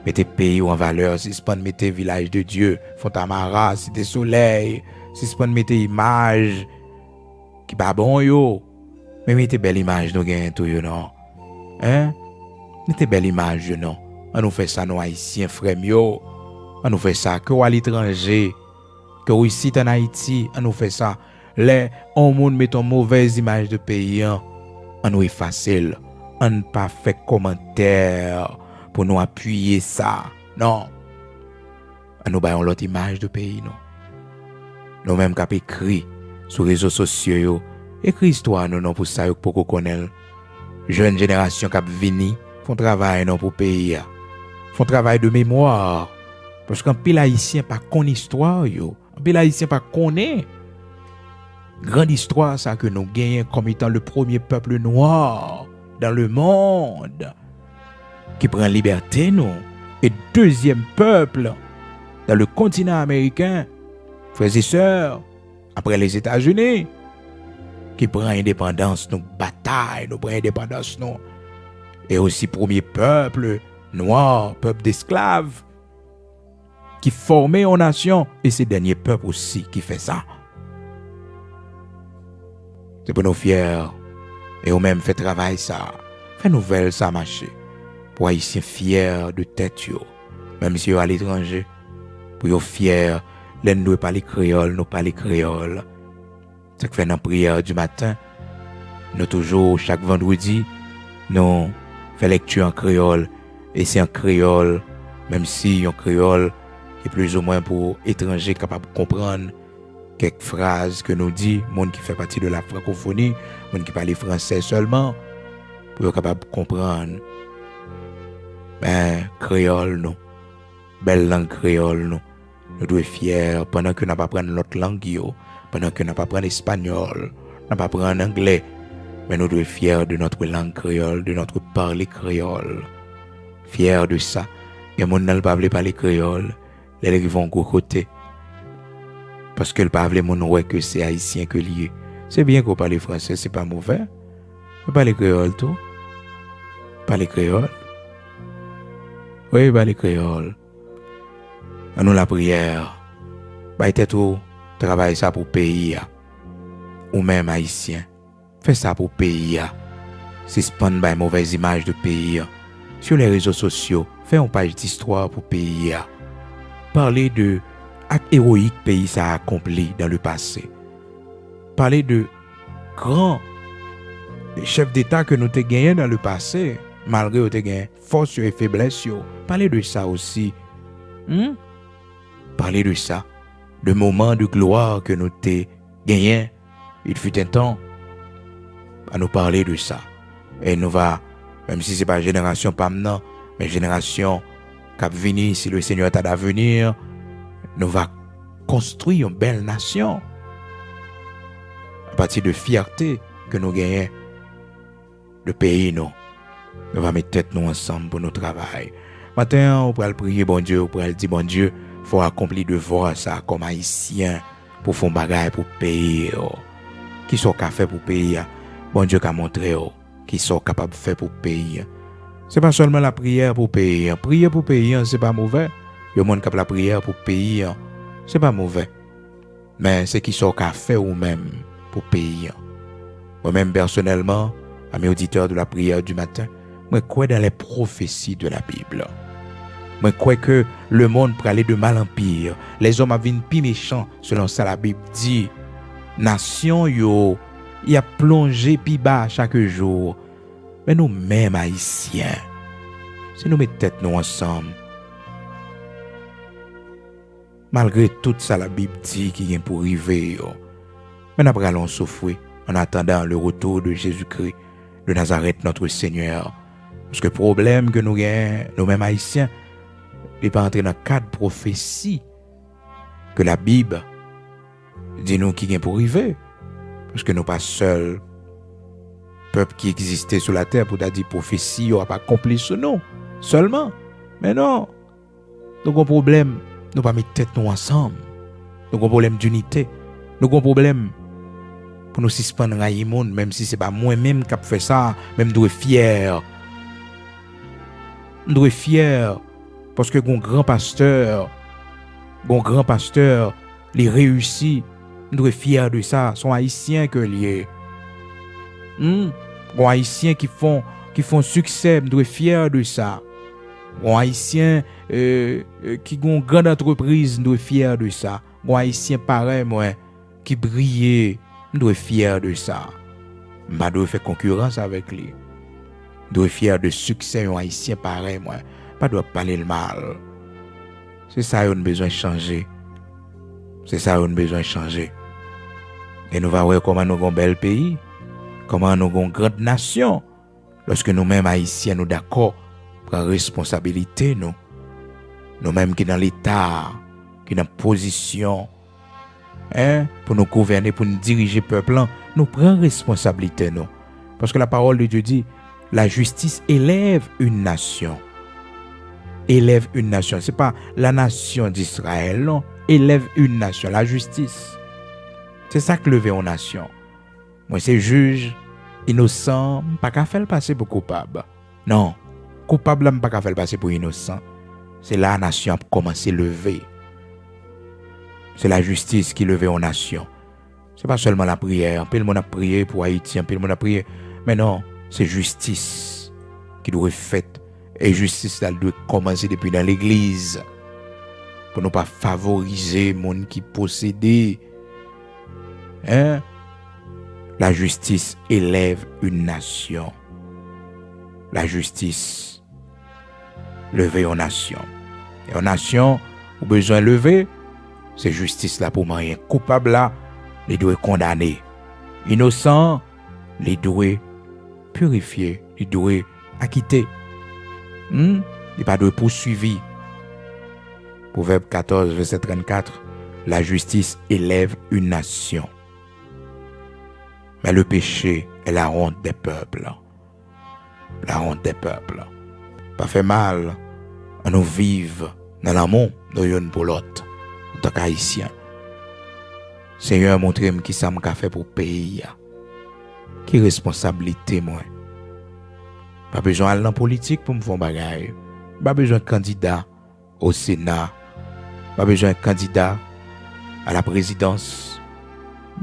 Mettez pays en valeur. Si c'est pas mettez village de Dieu, Fontamara, Cité Soleil, si c'est pas mettez image qui pas bon yo. Mais mettez belle image nous gagne tout yo non. Hein? Mettez belle image yo non. On nous fait ça nous haïtiens frères yo. On nous fait ça que à l'étranger, que ici en Haïti, on nous fait ça. Les on monde met une mauvaise image de pays, on nous est facile. On ne pas fait commentaire pour nous appuyer ça. Non. On nous baillons l'autre image de pays non. Nous même cap écrit sur les réseaux sociaux, écrit histoire non pour ça pour qu'on connaisse. Jeune génération cap vini font travail non pour pays. Font travail de mémoire. Parce qu'un pile haïtien pas connaît histoire yo. Un pile haïtien pas connaît grande histoire ça que nous gagnons comme étant le premier peuple noir dans le monde qui prend liberté nous et deuxième peuple dans le continent américain, frères et sœurs, après les États-Unis qui prend indépendance nous bataille, nous prend indépendance nous et aussi premier peuple noir, peuple d'esclaves qui formait en nation et c'est dernier peuple aussi qui fait ça. C'est pour nous fiers et nous même fait travail ça, fait nouvelle ça marcher. Pour haïtiens fiers de tête yo, même si yo à l'étranger, pour yo fiers, les nous parler créole, nous parler créole. C'est que fait dans prière du matin, nous toujours chaque vendredi, nous fait lecture en créole et c'est en créole, même si en créole et plus ou moins pour étrangers capables de comprendre quelques phrases que nous dit, monde qui fait partie de la francophonie, monde qui parle français seulement, pour être capable de comprendre. Ben, créole, nous, belle langue créole, nous devons être fiers pendant que nous n'avons pas prendre l'autre langue, pendant que nous n'avons pas prendre l'espagnol, nous n'avons pas prendre l'anglais, mais nous devons être fiers de notre langue créole, de notre parler créole. Fiers de ça. Et les gens ne parlent pas créole, les gens vont au côté. Parce que le parle mon que c'est haïtien que lié. C'est bien qu'on parle français, c'est pas mauvais. On parle créole tout. Parler créole. Oui, parler créole. On nous la prière. Bah tout travaille ça pour pays ou même haïtien. Fais ça pour pays. Suspendre by mauvaise image de pays. Sur les réseaux sociaux, fais une page d'histoire pour pays. Parler de actes héroïques pays ça a accompli dans le passé. Parler de grands chefs d'État que nous avons gagnés dans le passé, malgré nous avons gagné force et faiblesse. Parler de ça aussi. Parler de ça. De moments de gloire que nous avons gagnés. Il fut un temps à nous parler de ça. Et nous va, même si ce n'est pas génération pas maintenant, mais génération qui va venir, si le Seigneur t'a d'avenir, nous va construire une belle nation. À partir de fierté que nous gagnons, le pays, nous va mettre tête nous ensemble pour nos travail. Maintenant, on pourra prier, bon Dieu, on pourra dire, bon Dieu, il faut accomplir devoir ça comme haïtien pour faire un bagage pour le pays. Qui sont capables de faire pour le pays. Bon Dieu qui a montré qui sont capables de faire pour le pays. Ce n'est pas seulement la prière pour le pays. Prier pour le pays, ce n'est pas mauvais. Il y a des gens qui ont la prière pour le pays. Ce n'est pas mauvais. Mais c'est qui sont capables de faire eux-mêmes pour le pays. Moi-même, personnellement, à mes auditeurs de la prière du matin, moi, je crois dans les prophéties de la Bible. Moi, je crois que le monde peut aller de mal en pire. Les hommes avaient une pire méchant, selon ça la Bible dit. Nation, il a plongé plus bas chaque jour. Mais nous-mêmes, haïtiens, si nous mettons tête nous ensemble, malgré tout ça, la Bible dit qu'il y a pour arriver, mais nous allons souffrir en attendant le retour de Jésus-Christ, de Nazareth, notre Seigneur. Parce que le problème que nous avons, nous-mêmes haïtiens, n'est pas entrer dans le cadre de prophétie que la Bible dit nous qui est pour arriver. Parce que nous pas seuls peuple qui existait sur la terre pour dire prophétie, on n'a pas accompli ce nom seulement. Mais non. Nous avons un problème. Nous pas mettre tête nous ensemble. Nous avons un problème d'unité. Nous avons un problème pour nous suspendre à monde, même si ce n'est pas moi-même qui a fait ça, même nous sommes fiers. Nous sommes fiers parce que un grand pasteur, il réussit. Nous sommes fiers de ça. Sont haïtiens que liés. Les haïtiens qui font succès, nous sommes fiers de ça. Les haïtiens qui ont une grande entreprise, nous sommes fiers de ça. Les haïtiens pareil, moi, qui brillent, nous sommes fiers de ça. Nous ne devons pas faire concurrence avec lui. Nous sommes fiers de succès, les haïtiens pareil, moi. Pas de parler le mal. C'est ça qu'on a besoin de changer. C'est ça qu'on a besoin de changer. Et nous allons voir comment nous avons un bel pays, comment nous avons une grande nation. Lorsque nous-mêmes haïtiens, nous d'accord, prendre responsabilité, nous-mêmes qui dans l'État, qui dans la position, pour nous gouverner, pour nous diriger le peuple, nous prenons responsabilité, nous. Parce que la parole de Dieu dit, la justice élève une nation. Élève une nation. Ce n'est pas la nation d'Israël, non. Élève une nation, la justice. C'est ça que lever une nation. Moi, c'est juge, innocent, pas qu'à faire passer pour coupable. Non, coupable, pas qu'à faire passer pour innocent. C'est la nation qui a commencé à lever. C'est la justice qui levait une nation. Ce n'est pas seulement la prière. Puis le monde a prié pour Haïti, puis le monde a prié. Mais non, c'est justice qui doit être faite. Et justice, elle doit commencer depuis dans l'église. Pour ne pas favoriser les gens qui possèdent. La justice élève une nation. La justice lève une nation. Et une nation, ou besoin lever, c'est justice là pour rien. Coupable là, les doit condamner. Innocent, les doit purifier, les doit acquitter. Il pas de poursuivi. Proverbe 14, verset 34. La justice élève une nation. Mais le péché est la honte des peuples. La honte des peuples. Pas fait mal, on nous vive dans l'amour de l'un pour l'autre, en tant qu'haïtien. Seigneur, montrez-moi qui ça m'a fait pour le pays. Qui responsabilité, moi. Pas besoin d'aller dans la politique pour me faire bagaille. Pas besoin de candidat au Sénat. Pas besoin de candidat à la présidence.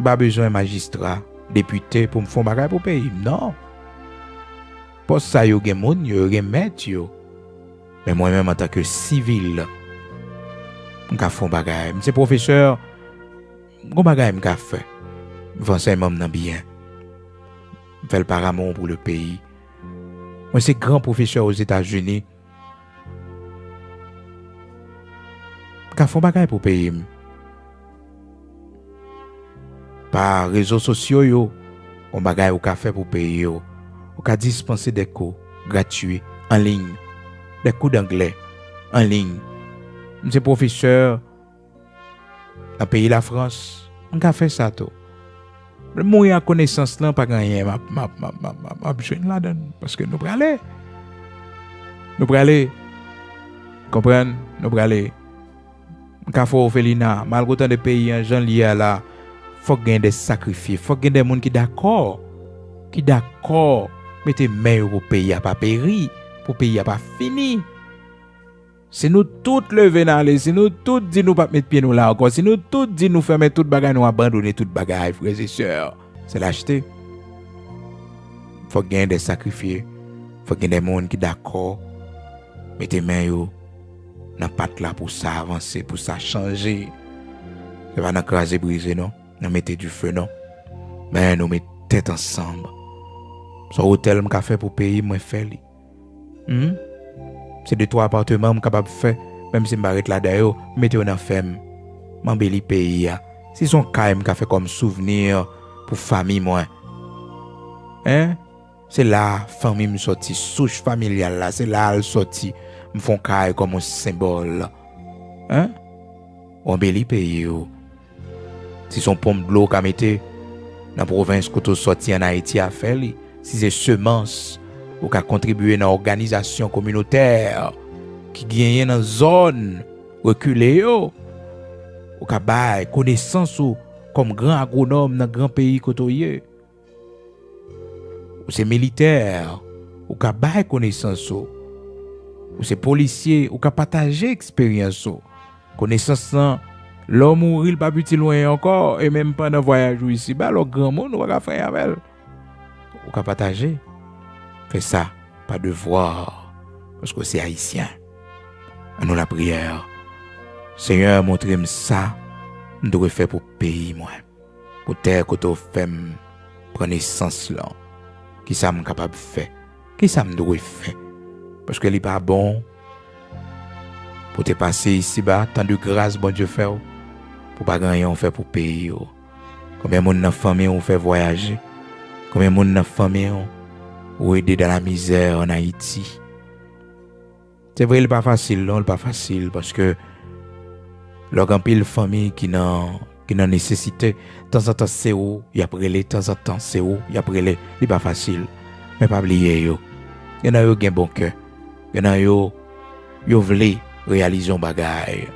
Pas besoin de magistrat, député pour me faire bagaille pour le pays. Non. Pour ça, il y a des gens, il y a des maîtres. Mais moi-même, en tant que civil, je fais un bagaille. Je suis professeur, je fais fait. Je fais enseignement bien. Je fais le paramount pour le pays. Moi, c'est grand professeur aux États-Unis. Je fais un bagaille pour le pays. Par réseaux sociaux, on bagaille au café pour le pays. On peut dispenser des cours gratuits en ligne, des cours d'anglais en ligne. Je suis professeur dans le pays de la France. On peut faire ça tout. Moi, à connaissance là, pas gagner, ma jeune là-dedans. Parce que nous pourrons aller. Nous pourrons aller. Comprenez? Nous pourrons aller. Kafo Felina, malgré des pays en gens liés là, faut gagner des sacrifices. Faut gagner des gens qui d'accord. Qui d'accord. Mettez main pour pays à pas péri, pour pays à pas fini. Si nous tous lever dans les, si nous tous dit nous pas mettre pied nous là encore, si nous tous dit nous fermer toute bagaille, nous abandonner toute bagaille, frères et sœurs, c'est l'acheter. Faut gagner des sacrifices, faut gagner des gens qui d'accord. Mettez main yo dans patte là pour ça avancer, pour ça changer. C'est pas dans craser briser non, nous mettez du feu non. Mais nous mettons tête ensemble. Son hôtel m'a fait pour payer moi fait li. C'est de 3 appartements capable faire même si m'arrête là d'ailleurs mettez dans ferme. M'embelli pays a. Si son cas m'a fait comme souvenir pour famille moi. C'est là famille me sorti souche familiale là, c'est là elle sorti me font caille comme un symbole. Embelli pays yo. Si son pompe de l'eau qu'a metté dans province côté sorti en Haïti a fait li. Si c'est semences ou qu'a contribué dans l'organisation communautaire qui gagne dans zone reculée ou qu'a bail connaissance ou comme grand agronome dans grand pays côtoyé ou c'est militaire ou qu'a bail connaissance ou c'est policier ou qu'a partager expérience ou connaissance l'homme mourir pas petit loin encore et même pendant voyage ici bah le grand monde on va faire avec ou qu'à partager. Fais ça, pas devoir, parce que c'est haïtien. À nous la prière. Seigneur, montrez-moi ça, je dois faire pour le pays, moi. Pour terre que tu fais, prendre sens là. Qui ça me capable de faire? Qui ça me doit faire? Parce que n'est pas bon pour te passer ici-bas, tant de grâce, bon Dieu fait, pour pas gagner, on fait pour le pays. Combien de monde dans la famille on fait voyager? Combien de monde dans la famille ont aidé dans la misère en Haïti? C'est vrai, il n'est pas facile, non, il n'est pas facile, parce que l'organ pile famille qui n'a nécessité, de temps en temps c'est où, il y a prélé, de temps en temps c'est où, il y a prélé, il n'est pas facile. Mais pas oublier yo. Il y en a qui ont un bon cœur. Il y en a qui veulent réaliser un bagage.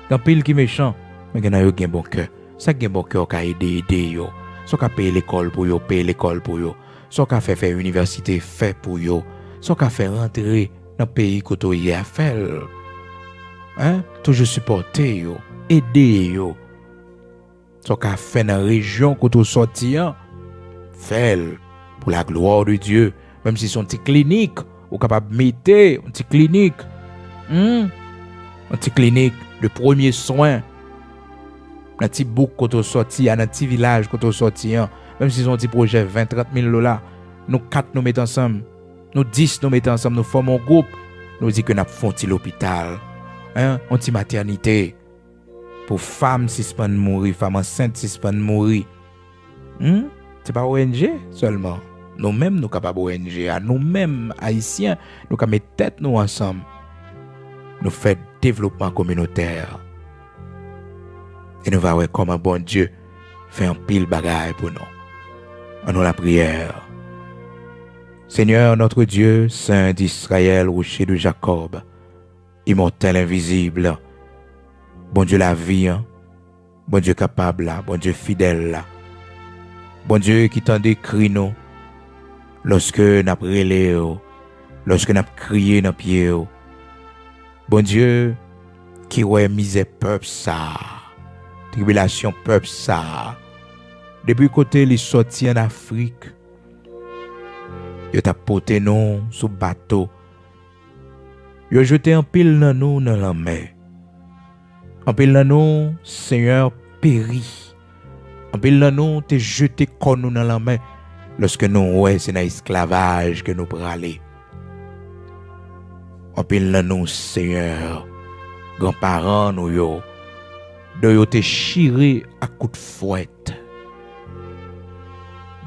Il y a pile qui méchant, mais il y en a qui ont un bon cœur. Ça qui a un bon cœur qui a aidé yo. Soit qu'a payer l'école pour yo, payer l'école pour yo. Soit qu'a faire université fait pour yo. Soit qu'a faire rentrer dans le pays que y a fait. Toujours supporter yo, aider yo. Soit qu'a fait dans la région que tu sorti, fait pour la gloire de Dieu. Même si son petit clinique, ou capable de mettre une petite clinique. Une petite clinique de premiers soins. Dans petit book quand on sorti, dans petit village quand on sorti, même si c'est un petit projet 20-30 000 $, nous 4 nous mettons ensemble, nous 10 nous mettons ensemble, nous formons un groupe, nous disons que nous avons fait l'hôpital anti-maternité. Pour femmes si se peuvent mourir, femmes enceintes si se peuvent mourir. C'est pas ONG seulement. Nous-mêmes, nous capables ONG. À nous-mêmes, haïtiens, nous capables mettre tête nous ensemble. Nous faisons développement communautaire. Et nous allons voir comment bon Dieu fait un pile bagaille pour nous. En nous la prière. Seigneur notre Dieu, Saint d'Israël, rocher de Jacob, immortel invisible, bon Dieu la vie, bon Dieu capable, bon Dieu fidèle, bon Dieu qui t'en décrit nous, lorsque nous avons relé, lorsque nous avons crié dans pied, bon Dieu qui ouais misère peuple ça, tribulation peuple ça, depuis côté les sortis en Afrique, yo t'a porté nous sous bateau. Yo jeté un pile dans nous dans la mer. En pile dans nous, Seigneur péri. En pile dans nous, t'es jeté comme nous dans la mer. Lorsque nous ouais, c'est dans l'esclavage que nous pralé. En pile dans nous, Seigneur, grands-parents nous yo, de yo t'es chiré à coups de fouette.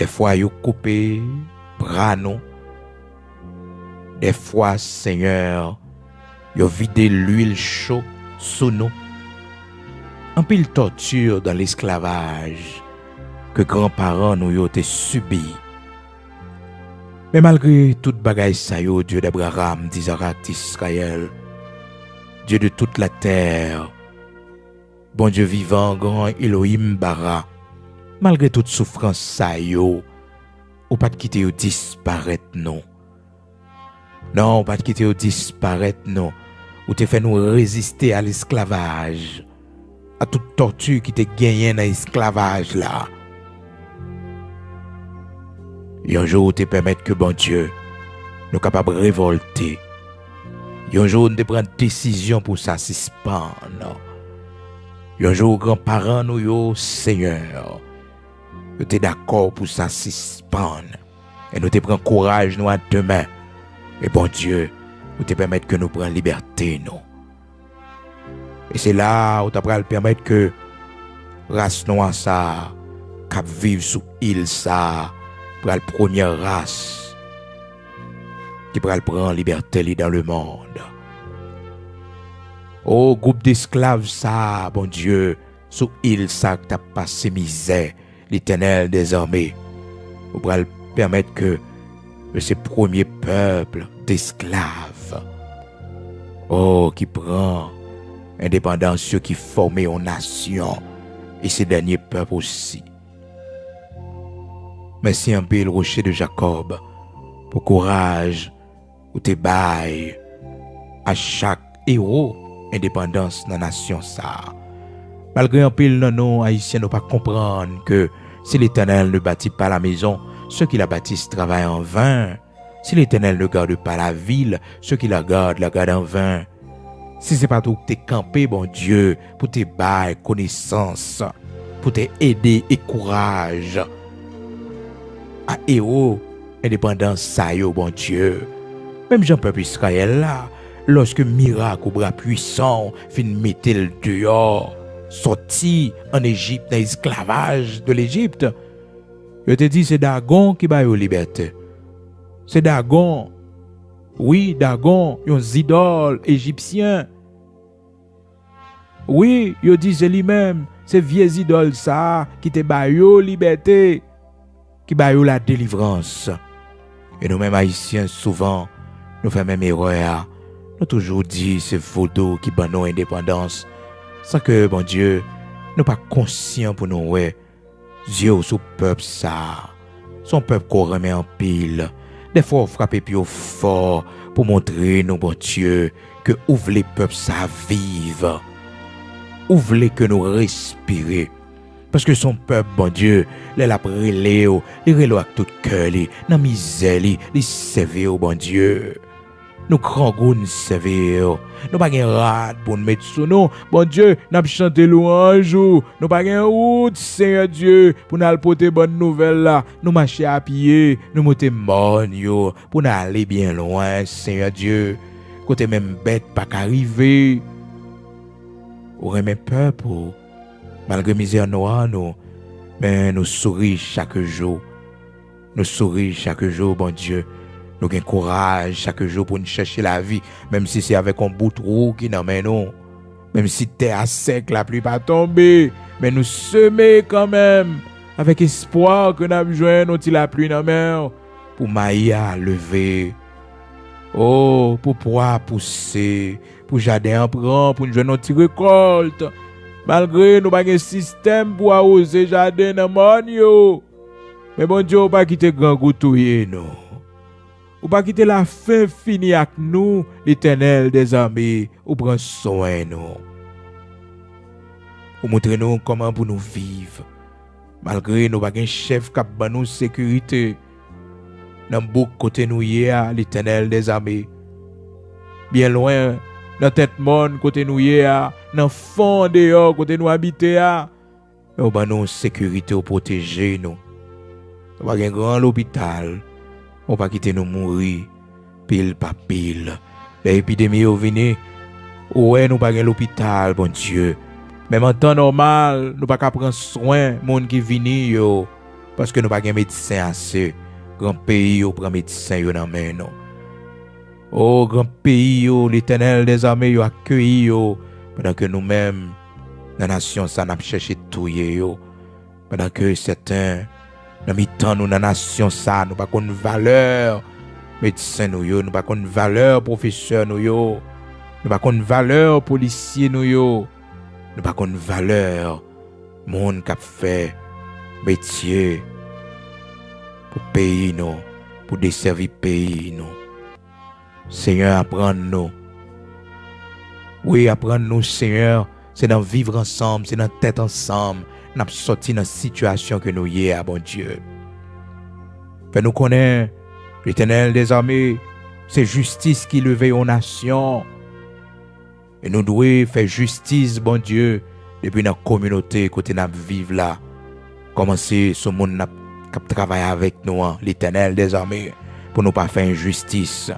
Des fois yo coupé bras nous. Des fois, Seigneur, yo vidé l'huile chaude sous nous. En pile torture dans l'esclavage que grands-parents nous yo t'es subi. Mais malgré toute bagaille ça yo, Dieu d'Abraham, d'Isaac, d'Israël, Dieu de toute la terre, bon Dieu vivant, grand Elohim Bara, malgré toute souffrance ça yo, ou pas de quitter yo disparaître non. Non, pas de quitter yo disparaître non. Ou te fait nous résister à l'esclavage, à toute torture qui te gagné dans l'esclavage là. Et un jour, te permettre que bon Dieu nous capable de révolter. Et un jour, nous te prendre décision pour ça suspendre. Et un jour, grands-parents nous yo, Seigneur, nous te d'accord pour ça suspendre. Et nous te prendre courage nous à demain. Et bon Dieu, nous te permettre que nous prenions liberté nous. Et c'est là où tu vas permettre que race noire ça, cap vivre sous île ça, pour la première race qui pourra prendre liberté dans le monde. Oh, groupe d'esclaves ça, bon Dieu, sous île ça que tu as passé misère, l'Éternel des armées, pour permettre que ces premiers peuples d'esclaves, oh, qui prend indépendance, ceux qui forment une nation, et ces derniers peuples aussi. Merci un peu le rocher de Jacob pour courage ou tes bails à chaque héros indépendance dans la nation ça. Malgré un peu non haïtiens ne pas comprendre que si l'Éternel ne bâtit pas la maison, ceux qui la bâtissent travaillent en vain. Si l'Éternel ne garde pas la ville, ceux qui la gardent en vain. Si c'est pas tout que t'es campé, bon Dieu, pour tes bails, connaissances, pour t'aider et courage. À héros, indépendance, ça yo, bon Dieu. Même Jean-Peuple Israël là, lorsque miracle ou bras puissant, fin mettre le dehors, sorti en Égypte, dans l'esclavage de l'Égypte, je te dis, c'est Dagon qui va yo liberté. C'est Dagon. Oui, Dagon, yon idole égyptien. Oui, yo dit c'est lui-même, c'est vieux idole ça qui te ba yo liberté, qui ba yo la délivrance. Et nous-mêmes haïtiens souvent nous faisons même erreur. Nous toujours dit c'est vaudou qui ban nous indépendance sans que bon Dieu nous pas conscient pour nous ouais. Dieu sous peuple ça. Son peuple qu'on remet en pile. Des fois, on frappe plus fort pour montrer nous, bon Dieu, que ouvre les peuples ça vive. Ouvre que nous respirer. Parce que son peuple, bon Dieu, les la préléo, les relo avec tout cœur, les dans misère, les servir, bon Dieu. Nous grand goût nous servir. Nous pas gen rad pour nous mettre sous nous. Bon Dieu, nous chanter louange. Nous pas gen route, Seigneur Dieu, pour nous porter bonne nouvelle là. Nous marcher à pied, nous monter morne yo, pour nous aller bien loin, Seigneur Dieu. Côté même bête pas qu'arriver. Ou remet peuple, malgré misère noire, nous, mais nous sourire chaque jour. Nous sourire chaque jour, bon Dieu. Nous avons courage chaque jour pour nous chercher la vie, même si c'est avec un bout de roue qui nous mène nous. Même si terre à sec, la pluie pas tomber, mais nous semer quand même, avec espoir que nous avons besoin de la pluie dans la mer, pour maïa lever. Oh, pour pouvoir pousser, pour jardin en prendre, pour nous jouer notre récolte. Malgré nous pas un système pour arroser jardin dans le monde. Mais bon Dieu, pas quitter grand goutouiller nous. Ou pas quitter la fin finie avec nous, l'Éternel des armées, ou prend soin nous. Ou montre nous comment pour nous vivre. Malgré nous pas un chef qui a nous sécurité. Dans beaucoup côté nous hier, l'Éternel des armées. Bien loin, dans tête monde côté nous hier, dans fond dehors côté nous habiter a. Mais ou nous sécurité ou protéger nous. Ou pas un grand l'hôpital. On va quitter nous mourir pile par pile. L'épidémie est venue. Ouais, nous pas l'hôpital, bon Dieu. Même en temps normal, nous pas prendre soin monde qui vini yo parce que nous pas de médecin assez. Grand pays yo prend médecin yo dans main non. Oh grand pays yo, l'Éternel des armées yo accueilli yo pendant que nous-mêmes dans la nation ça n'a cherché tout yo. Pendant que certains dans mi-temps nous dans la nation ça nous pas connait valeur médecin nous yo, nous pas connait valeur professeur nous yo, nous pas connait valeur policier nous yo, nous pas connait valeur monde qui a fait métier pour payer nous, pour desservir pays nous. Seigneur, apprends-nous. Oui, apprends-nous, Seigneur, c'est dans vivre ensemble, c'est dans tête ensemble. Nous avons sorti dans la situation que nous y est, bon Dieu. Fais-nous connaître, l'Éternel des armées, c'est justice qui levait aux nations. Et nous devons faire justice, bon Dieu, depuis notre communauté, côté nous vivons là. Commencer ce monde qui travaille avec nous, l'Éternel des armées, pour nous pas faire injustice.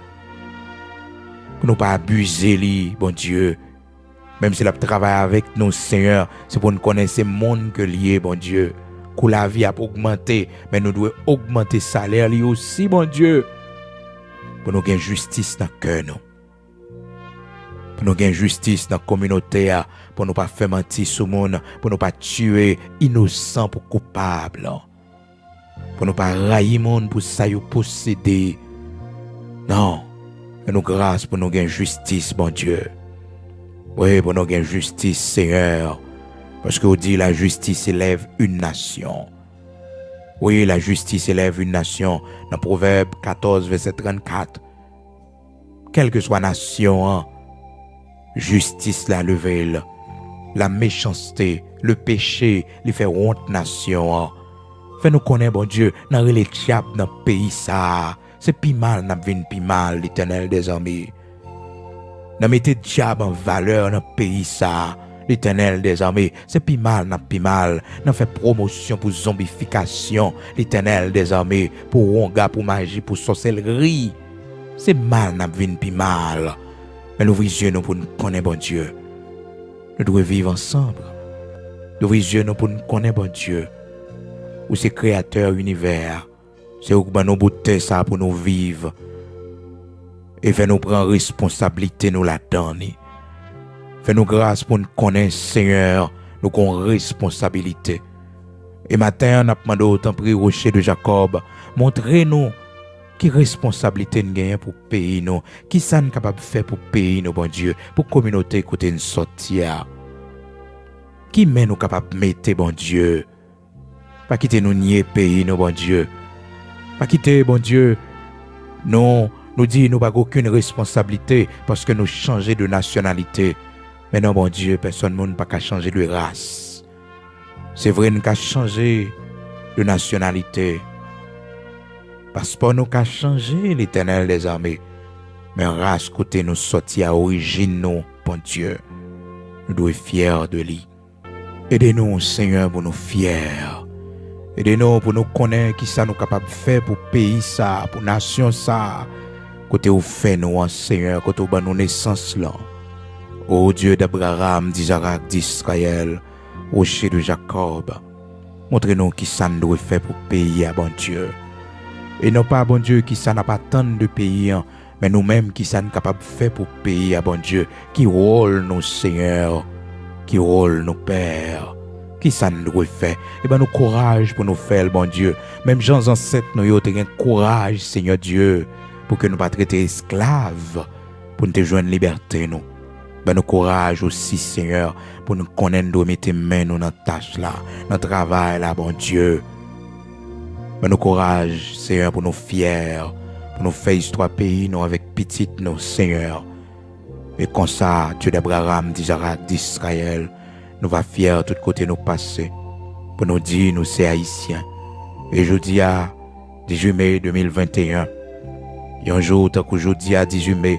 Pour nous pas abuser, lui, bon Dieu. Même si la travaille avec nous, Seigneur, c'est pour nous connaître ce monde que lié, bon Dieu. Que la vie a augmenté, mais nous devons augmenter le salaire lui aussi, bon Dieu. Pour nous gagner justice dans le cœur, nous. Pour nous gagner justice dans la communauté, pour nous pas faire mentir sur le monde, pour nous pas tuer innocent pour coupable. Pour nous pas railler le monde pour ça y posséder. Non. Fais-nous grâce pour nous gagner justice, bon Dieu. Oui, pour nous gagner justice, Seigneur. Parce que vous dit la justice élève une nation. Oui, la justice élève une nation. Dans Proverbe 14, verset 34. Quelle que soit la nation, justice la levée. La méchanceté, le péché, les fait honte nation. Fais-nous connaître, bon Dieu, dans les diables dans le pays ça. C'est plus mal, n'a vinn plus mal, l'Éternel des armées. N'a mettez diable en valeur dans le pays ça, l'Éternel des armées. C'est plus mal, n'a plus mal. N'a fait promotion pour zombification, l'Éternel des armées, pour ronga, pour magie, pour sorcellerie. C'est mal, n'a vinn plus mal. Mais nous visions nous pour nous connaître, bon Dieu. Nous devons vivre ensemble. Nous visions nous pour nous connaître, bon Dieu. Ou c'est créateur univers. C'est où nous botter ça pour nous vivre. Et fais-nous prendre responsabilité nous là-dedans. Fais-nous grâce pour nous connaître, Seigneur. Nous avons responsabilité. Et matin, on a demandé autant prix rocher de Jacob. Montrez-nous qui responsabilité nous gagnons pour payer nous. Qui ça nous capable de faire pour payer nous, bon Dieu. Pour communauté côté nous sortir. Qui met nous capable de mettre, bon Dieu. Pas quitter nous nier pays nous, bon Dieu. Pas quitter, bon Dieu, non, nous dit nous n'avons aucune responsabilité parce que nous changeons de nationalité. Mais non, bon Dieu, personne n'a pas qu'à changer de race. C'est vrai, nous avons changé de nationalité. Passeport nous avons changé, l'Éternel des armées. Mais race côté nous sorti à origine, nous, bon Dieu. Nous devons être fiers de lui. Aidez-nous, Seigneur, pour nous fiers. Aidez-nous pour nous connaître qui ça nous capable de faire pour pays ça, pour nation ça. Côté où fait nous, Seigneur, côté où nous naissance là. Ô Dieu d'Abraham, d'Isaac, d'Israël, rocher de Jacob, montrez-nous qui ça nous doit faire pour payer à bon Dieu. Et non pas, bon Dieu, qui ça n'a pas tant de pays, mais nous-mêmes qui ça nous capable de faire pour payer à bon Dieu, qui rôle nos Seigneurs, qui rôle nos Pères, qui ça nous doit faire. Et ben nous courage pour nous faire, bon Dieu. Même gens ancêtres, nous avons un courage, Seigneur Dieu, pour que nous ne pas traiter esclaves, pour nous te joindre liberté, nous. Ben nous courage aussi, Seigneur, pour nous connaître, nous mettre main nous dans la tâche là, dans le travail là, bon Dieu. Ben nous courage, Seigneur, pour nous fiers, pour nous faire histoire pays, nous avec petit, nous, Seigneur. Et comme ça, Dieu d'Abraham, d'Isaac, d'Israël, nous va fiers de tout côté nous passer, pour nous dire, nous, c'est haïtiens. Et je dis à 18 mai 2021, et un jour, tant qu'aujourd'hui à 18 mai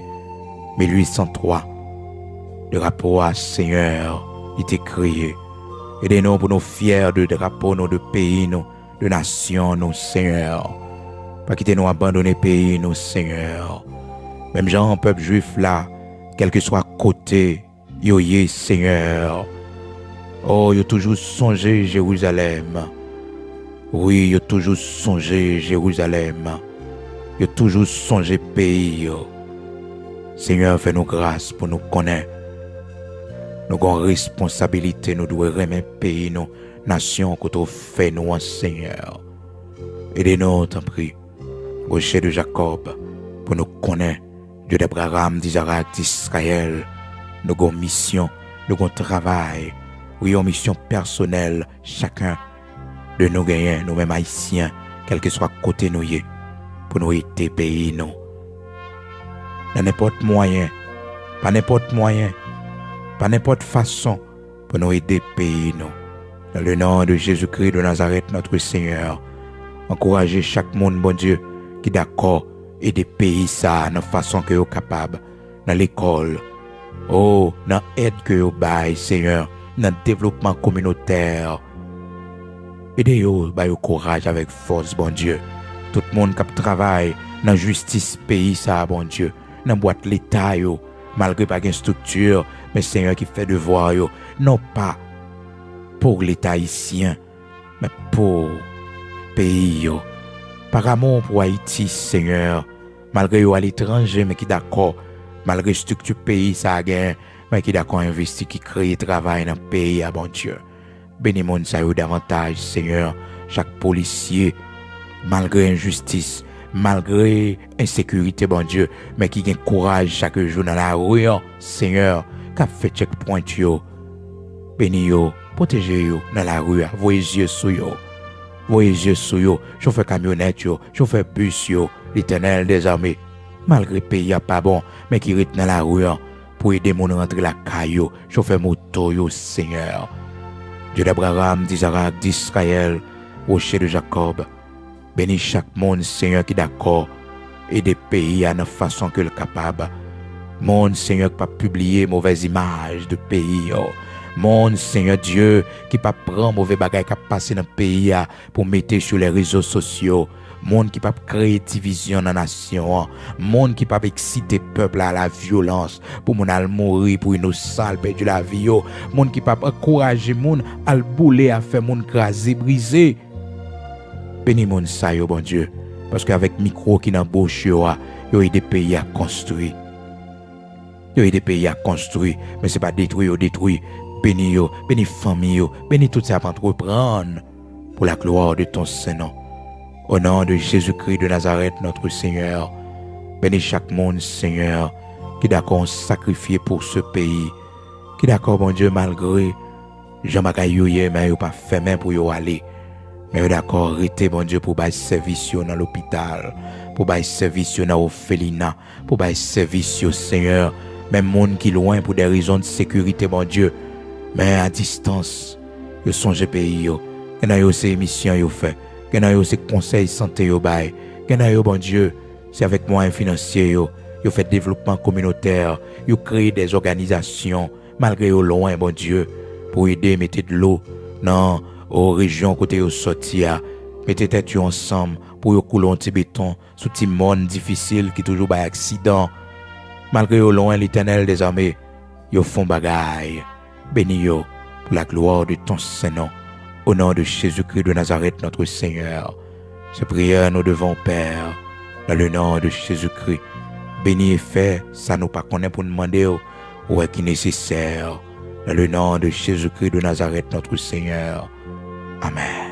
1803, le drapeau à Seigneur, il était créé. Aidez-nous pour nous fiers de drapeau, nous, de pays, nous, de nation, nous, Seigneur. Pas quitter nous abandonner pays, nous, Seigneur. Même gens, peuple juif là, quel que soit côté, yo yé, Seigneur. Oh, yo toujours songé Jérusalem. Oui, yo toujours songé Jérusalem. Yo toujours songé pays, yo. Seigneur, fais-nous grâce pour nous connaître. Nous avons responsabilité, nous devons remettre pays, nos nations, que tu fais nous, Seigneur. Aidez-nous, t'en prie, rocher de Jacob, pour nous connaître, Dieu d'Abraham, d'Isaac, d'Israël. Nous avons mission, nous avons travail, oui, une mission personnelle, chacun de nous gagnants, nous-mêmes haïtiens, quel que soit côté nous, pour nous aider pays, nous. Dans n'importe moyen, pas n'importe moyen, pas n'importe façon, pour nous aider pays, nous. Dans le nom de Jésus-Christ de Nazareth, notre Seigneur, encouragez chaque monde, bon Dieu, qui est d'accord, aider pays ça, dans la façon que vous êtes capable, dans l'école, oh, dans l'aide que vous baillez, Seigneur, dans le développement communautaire. Aidez-vous, baillez courage avec force, bon Dieu. Tout le monde qui travaille dans la justice pays ça, bon Dieu, dans la boîte l'État, malgré pas de structure, mais Seigneur qui fait devoir, non pas pour l'État haïtien, mais pour le pays. Par amour pour Haïti, Seigneur, malgré à l'étranger, mais qui d'accord, malgré structure pays, ça a gagné, mais qui d'accord investi, qui crée travail dans le pays, bon Dieu. Bénis mon ça davantage, Seigneur, chaque policier, malgré injustice, malgré insécurité, bon Dieu, mais qui gagne courage chaque jour dans la rue, Seigneur, qui a fait checkpoint, bénis yo, protégez yo dans la rue, voyez yeux sur yo, voyez yeux sur yo, chauffeur camionnette yo, chauffeur bus yo, l'Éternel des armées, malgré pays pas bon, mais qui reste dans la rue, pour aider mon rentrer la caillou, chauffeur moto yo, Seigneur. Dieu d'Abraham, d'Isaac, d'Israël, rocher de Jacob, bénis chaque monde, Seigneur, qui est d'accord, et des pays à une façon que le capable. Monde, Seigneur, qui pas publier mauvaise image de pays. Monde, Seigneur Dieu, qui pas prendre mauvais bagages qui passé dans le pays pour mettre sur les réseaux sociaux. Monde qui pas créer division dans la nation. Monde qui pas exciter peuple à la violence pour mon al mourir pour une sale perdu la vie. Monde qui pas encourager monde à bouler à faire monde craser briser. Bénis mon ça yo bon Dieu parce qu'avec micro qui dans bouche yo aide des pays à construire. Yo aide des pays à construire mais c'est pas détruire détruire. Bénis yo, bénis famille yo, bénis tout ça pour entreprendre pour la gloire de ton Saint-Nom. Au nom de Jésus-Christ de Nazareth, notre Seigneur, bénis chaque monde, Seigneur, qui est d'accord sacrifier pour ce pays, qui est d'accord, mon Dieu, malgré Jean-Baptiste Yoye, mais il pas fait main pour y aller, mais il est d'accord, arrêter, mon Dieu, pour bailler service dans l'hôpital, pour bailler service dans l'orphelinat, pour bailler service, Seigneur, même monde qui est loin pour des raisons de sécurité, mon Dieu, mais à distance, il songe pays, et dans ces émissions, il fait. Que dans ces conseils santé yo bay, que dans bon Dieu, c'est avec moyens financiers yo fait développement communautaire, yo créé des organisations malgré au loin bon Dieu pour aider mettre de l'eau dans aux régions côté yo sorti mettez tête yo ensemble pour yo couler un petit béton sous petit monde difficile qui toujours bay accident malgré au loin l'Éternel des armées yo font bagaille. Bénis yo pour la gloire de ton Saint-Nom. Au nom de Jésus-Christ de Nazareth, notre Seigneur. Ces prières nous devons, Père, dans le nom de Jésus-Christ. Bénis et fais, ça nous pas connaît pour demander, ou est qui est nécessaire. Dans le nom de Jésus-Christ de Nazareth, notre Seigneur. Amen.